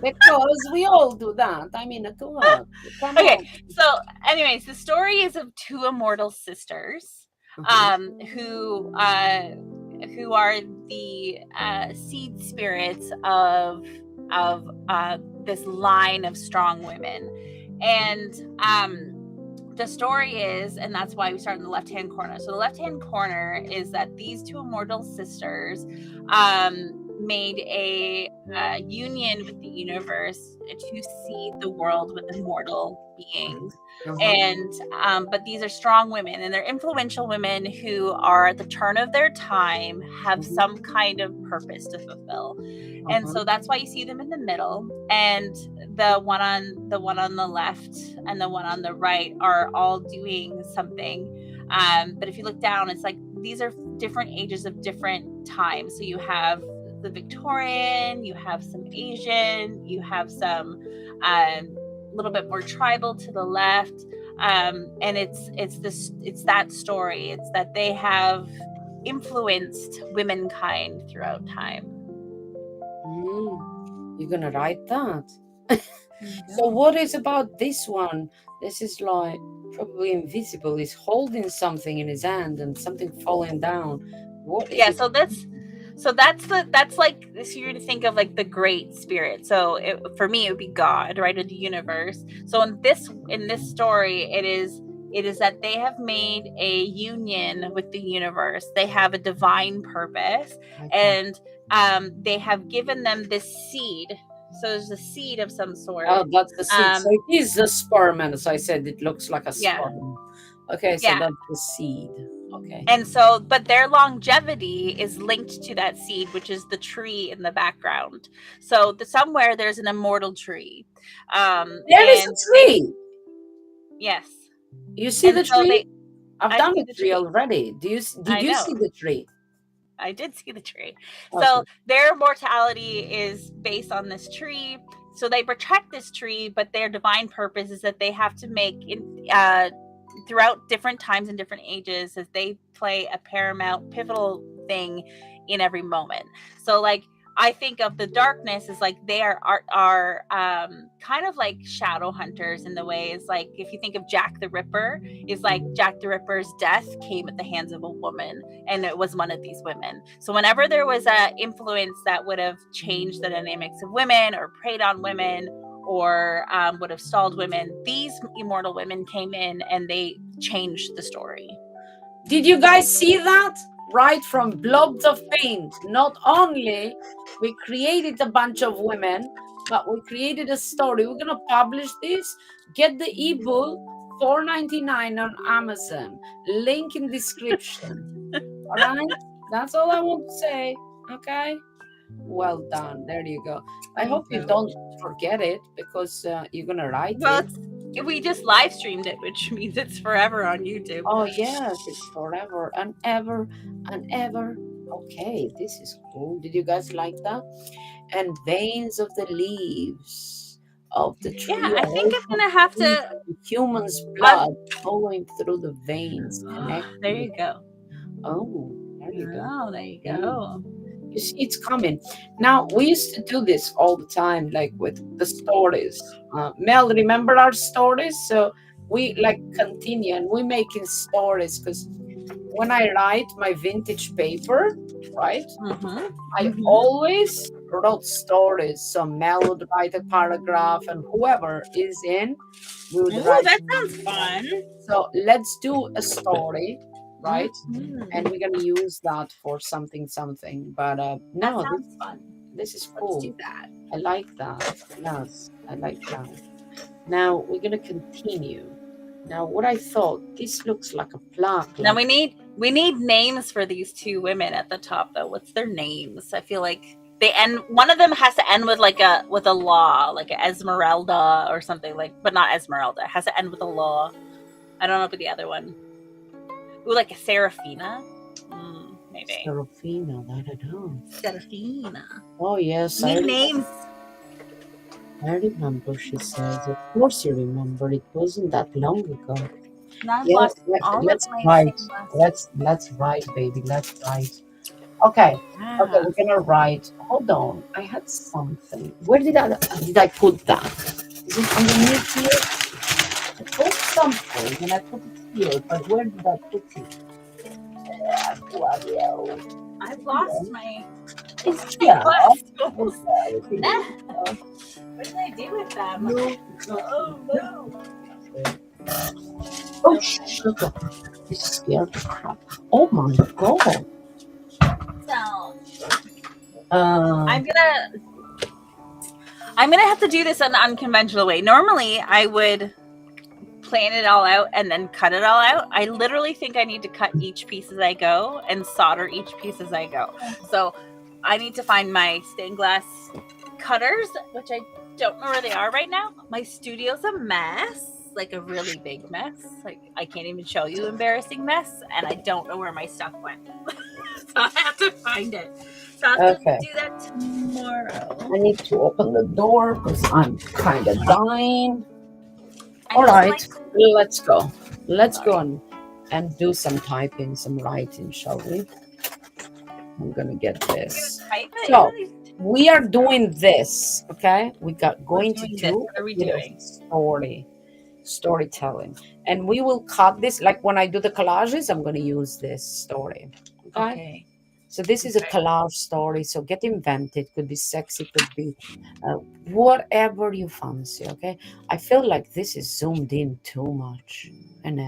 Because we all do that. I mean, come on. Come Okay, on. so anyways, the story is of two immortal sisters, Uh-huh. who are the seed spirits of this line of strong women, and the story is, and that's why we start in the left hand corner. So the left hand corner is that these two immortal sisters made a union with the universe to seed the world with immortal beings. Uh-huh. And but these are strong women, and they're influential women who are at the turn of their time have Uh-huh. some kind of purpose to fulfill. And Uh-huh. so that's why you see them in the middle, and the one on the left and the one on the right are all doing something. But if you look down, it's like these are different ages of different times. So you have the Victorian, you have some Asian, you have some little bit more tribal to the left. And it's that story. It's that they have influenced womankind throughout time. You're gonna write that. So what is about this one? This is like probably invisible. He's holding something in his hand and something falling down. What is Yeah, it? that's like, so you're to think of like the great spirit. So for me, it would be God, right, or the universe. So in this story, it is that they have made a union with the universe. They have a divine purpose, Okay. and they have given them this seed. So there's a seed of some sort. Oh, that's the seed. So Um, it is the sperm, and as I said, it looks like a yeah, sperm. Okay, so yeah. that's the seed. Okay. And so, but their longevity is linked to that seed, which is the tree in the background. So somewhere there's an immortal tree, There is a and they, tree. yes, You see and the so tree? they, I've I done see the the tree tree. already. Did I you see know. the tree? I did see the tree. So Okay. their mortality is based on this tree. So they protect this tree, but their divine purpose is that they have to make throughout different times and different ages, as they play a paramount, pivotal thing in every moment. So like, I think of the darkness as like they are kind of like shadow hunters, in the way is like, if you think of Jack the Ripper, is like Jack the Ripper's death came at the hands of a woman, and it was one of these women. So whenever there was a influence that would have changed the dynamics of women or preyed on women, or would have stalled women, these immortal women came in and they changed the story. Did you guys see that? Right from blobs of paint. Not only we created a bunch of women, but we created a story. We're gonna publish this. Get the ebook, $4.99 on Amazon. Link in description. All right? That's all I want to say. Okay. Well done. There you go. I Thank hope you you. don't forget it because you're gonna write Well, it. we just live streamed it, which means it's forever on YouTube. Oh yes, it's forever and ever and ever. Okay, this is cool. Did you guys like that? And veins of the leaves of the Yeah, tree I are think all I'm gonna have complete to. with human's I've, blood flowing through the veins, there connecting with. you go. Oh, there you go. Oh, there you Mm. go. You see, it's coming. Now, we used to do this all the time, like with the stories. Mel, remember our stories? So we like continue and we making stories because when I write my vintage paper, right, Mm-hmm. I Mm-hmm. always wrote stories. So Mel would write a paragraph and whoever is in, we would Oh, write. that sounds fun. So let's do a story, right? And Mm-hmm. we're gonna use that for something, something. But That no, sounds fun. this is Let's cool. do that. I like that. Yes, I like that. Now we're gonna continue. Now, what I thought, this looks like a plaque, Now like we need names for these two women at the top, though. What's their names? I feel like they end. One of them has to end with a law, like a Esmeralda or something, like, but not Esmeralda. It has to end with a law. I don't know about the other one. Ooh, like a Serafina. Maybe Serafina. I don't know. Serafina. Oh yes, We I need remember. names. I remember, she says. Of course you remember. It wasn't that long ago. Now I've Yes, lost all of let's my write. stained glass. Let's write, baby. Let's write. Okay. Okay, Yeah. we're gonna write. Hold on. I had something. Where did I put that? Is it underneath here? I put something and I put it here, but where did I put it? Bloody hell. I've Yeah. lost my stained Yeah. glass Okay, tools. okay. Nah, what did I do with them? No, nothing. Oh no. Okay. Oh, Okay. sugar. You scared the crap. Oh my god. So Uh, I'm gonna I'm gonna have to do this an unconventional way. Normally I would plan it all out and then cut it all out. I literally think I need to cut each piece as I go and solder each piece as I go. So I need to find my stained glass cutters, which I don't know where they are right now. My studio's a mess, like a really big mess. Like I can't even show you embarrassing mess, and I don't know where my stuff went. So I have to find it. So I'll have to okay. do that tomorrow. I need to open the door because I'm kind of dying. I All need some right, like let's go. Let's go sorry. and do some typing, some writing, shall we? I'm gonna get You're gonna this. type it? So we are doing this, okay? We got We're going to doing this. do What are we a bit of doing? storytelling, and we will cut this. Like when I do the collages, I'm gonna use this story, okay? Okay. So this is a Okay. collage story. So get invented. Could be sexy. Could be whatever you fancy. Okay. I feel like this is zoomed in too much, and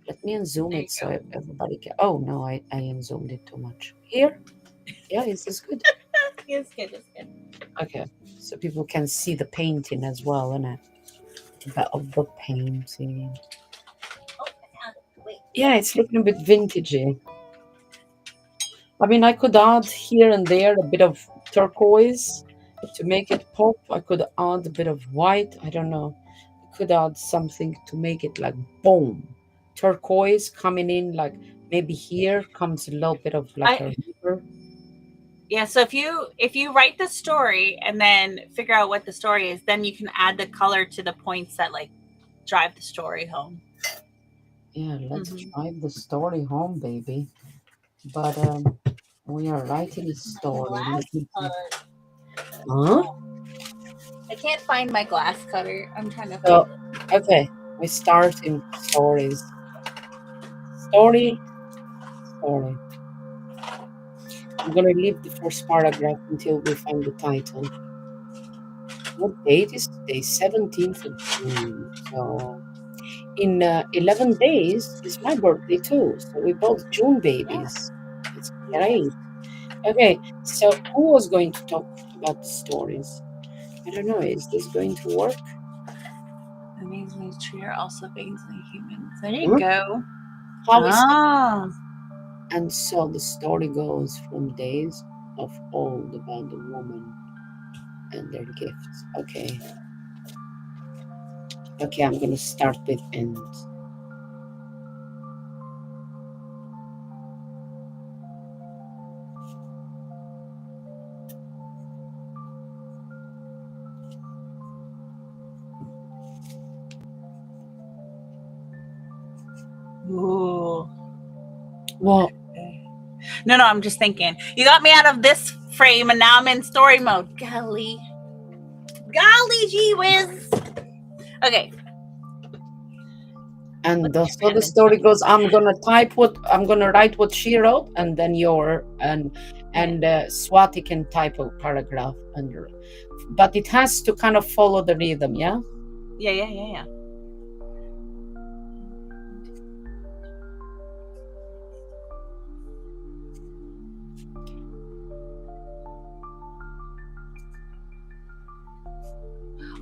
let me unzoom There you it so go. everybody can. Oh no, I unzoomed it too much. Here. Yeah, is this good? It's good. It's good. Okay. So people can see the painting as well, and of the painting. Oh, wait. Yeah, it's looking a bit vintagey. I mean, I could add here and there a bit of turquoise to make it pop. I could add a bit of white. I don't know. I could add something to make it like boom. Turquoise coming in, like maybe here comes a little bit of like a I river. yeah. So if you write the story and then figure out what the story is, then you can add the color to the points that like drive the story home. Yeah, let's Mm-hmm. drive the story home, baby. But we are writing a story. Glass Let me see. cutter. Huh? Oh, I can't find my glass cutter. I'm trying to find So, it. okay, we start in stories. Story, story. I'm gonna leave the first paragraph until we find the title. What date is today? 17th of June. So in 11 days is my birthday too. So we both June Yeah. babies. It's Yes. great. Okay, so who was going to talk about the stories? I don't know. Is this going to work? Amazing tree are also beings like humans. There you Huh? go. How is Ah. And so the story goes from days of old about the woman and their gifts. Okay. Okay, I'm gonna start with end. Ooh. Well, No, no, I'm just thinking. You got me out of this frame and now I'm in story mode. Golly. Golly gee whiz. Okay. and Look at your so the story penmanship. goes. I'm gonna write what she wrote, and then your Yeah. and Swati can type a paragraph under, but it has to kind of follow the rhythm. Yeah. Yeah, yeah, yeah, yeah.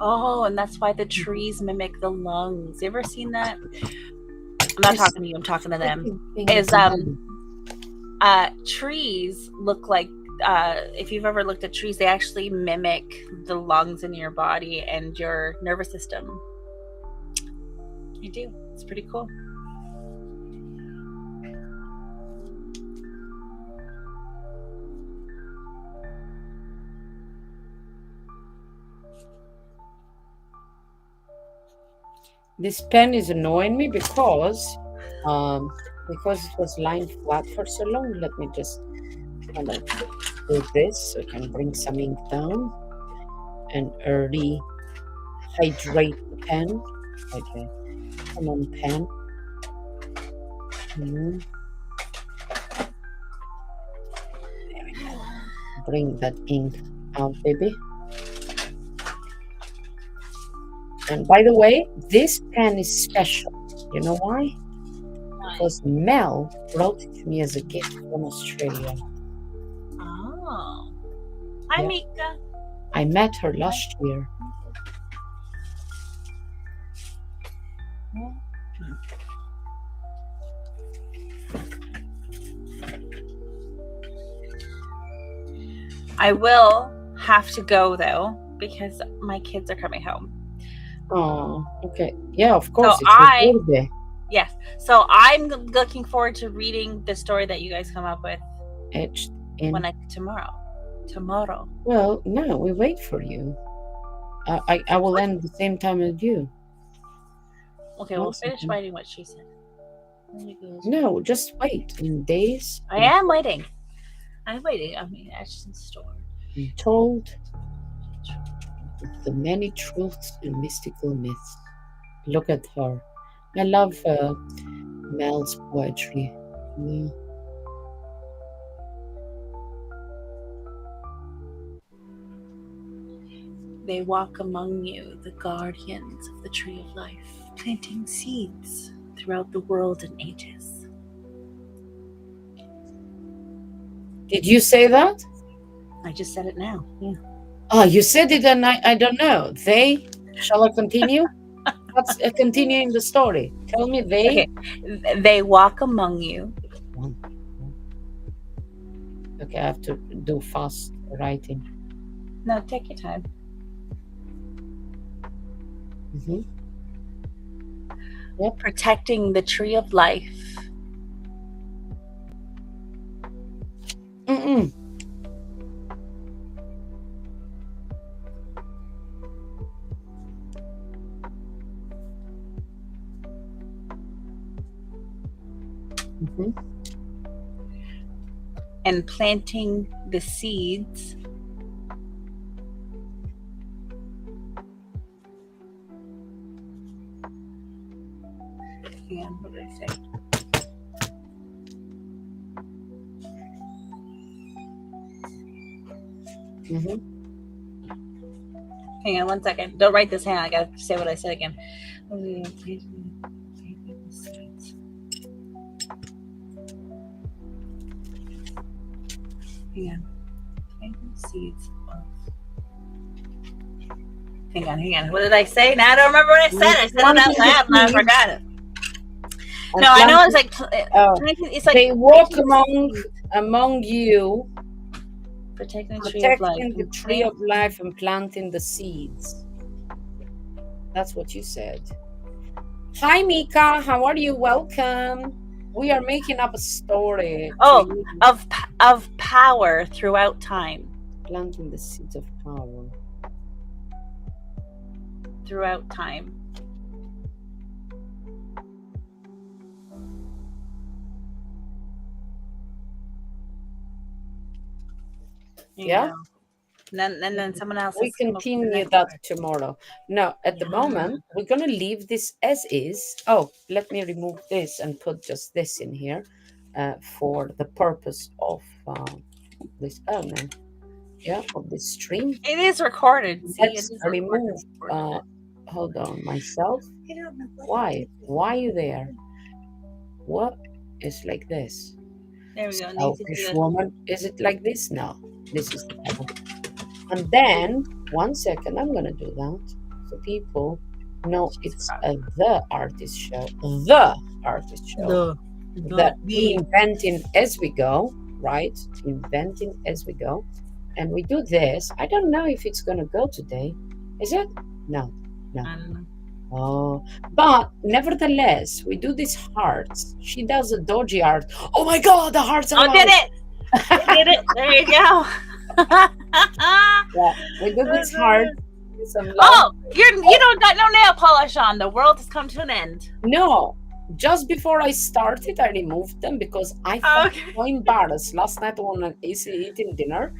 Oh, and that's why the trees mimic the lungs. You ever seen that? I'm not This talking to you, I'm talking to them. freaking thing Is is annoying. trees look like if you've ever looked at trees, they actually mimic the lungs in your body and your nervous system. You do. It's pretty cool. This pen is annoying me because it was lying flat for so long. Let me just kind of do this so I can bring some ink down and early hydrate the pen. Okay, come on, pen. Mhm. There we go. Bring that ink out, baby. And by the way, this pen is special. You know why? Because Mel brought it to me as a gift from Australia. Oh. Hi, Yeah. Mika. I met her last year. I will have to go though because my kids are coming home. Oh, okay. Yeah, of course. So It's your birthday. Yes. So I'm looking forward to reading the story that you guys come up with Etched in. tomorrow. Tomorrow. Well, no, we wait for you. I will end the same time as you. Okay, we'll finish writing what she said. No, just wait. In days. I am waiting. I'm waiting. I mean, Ashton's store. Told the many truths and mystical myths. Look at her. I love Mel's poetry. Yeah. They walk among you, the guardians of the tree of life, planting seeds throughout the world and ages. Did you say that? I just said it now. Yeah. Oh, you said it and I don't know. They, shall I continue? Let's continuing the story. Tell me they. Okay. They walk among you. Okay, I have to do fast writing. No, take your time. Mm-hmm. Yep. Protecting the tree of life. Mm-mm. Mm-hmm. And planting the seeds and what did I say? Mm-hmm. Hang on 1 second. Don't write this. Hang on. I gotta say what I said again. Hang on. Planting seeds. Hang on. What did I say? Now I don't remember what I said. I said it out loud and I forgot it. No, I know it's like it's like they walk among you, protecting the tree of life and planting the seeds. That's what you said. Hi, Mika. How are you? Welcome. We are making up a story. Of power throughout time. Planting the seeds of power. Throughout time. Yeah. And then someone else. We continue that tomorrow. No, at the moment, we're going to leave this as is. Oh, let me remove this and put just this in here for the purpose of this. Oh, no. Yeah, of this stream. It is recorded. Let's remove. Hold on, myself. Why? Why are you there? What is like this? There we go. Selfish woman. Is it like this? No. This is the one. And then, 1 second, I'm going to do that so people know it's the artist show. The artist show. The inventing as we go, right? Inventing as we go. And we do this. I don't know if it's going to go today. Is it? No. I don't know. Oh, but nevertheless, we do these hearts. She does a dodgy art. Oh my God, the hearts are out. Did it! Did it! There you go. Yeah, we do this heart some love. Oh, you don't got no nail polish on. The world has come to an end. No, just before I started, I removed them because I felt Okay. so embarrassed. Last night when I was eating dinner,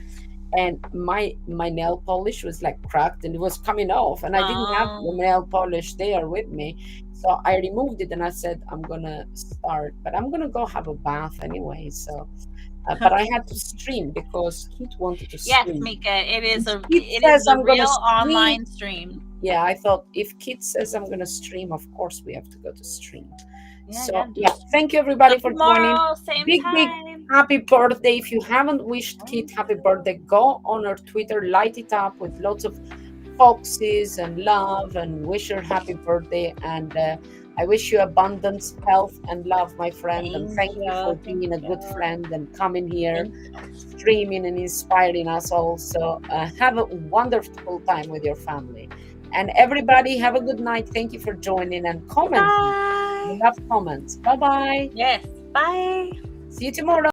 and my nail polish was like cracked and it was coming off, and I didn't have the nail polish there with me, so I removed it and I said I'm gonna start, but I'm gonna go have a bath anyway. So, but I had to stream because Kit wanted to Yes, stream. Mika, it is If Kit says the I'm gonna real stream, online stream. yeah, I thought if Kit says I'm gonna stream, of course we have to go to stream. Yeah, So yeah. yeah, thank you everybody So for joining. tomorrow, same Big time. happy birthday. If you haven't wished Kit happy birthday, go on her Twitter, light it up with lots of foxes and love, and wish her happy birthday. And I wish you abundance, health, and love, my friend. And thank you for being a good friend and coming here, streaming and inspiring us all. So have a wonderful time with your family. And everybody, have a good night. Thank you for joining and commenting. Bye. We love comments. Bye bye. Yes. Bye. See you tomorrow.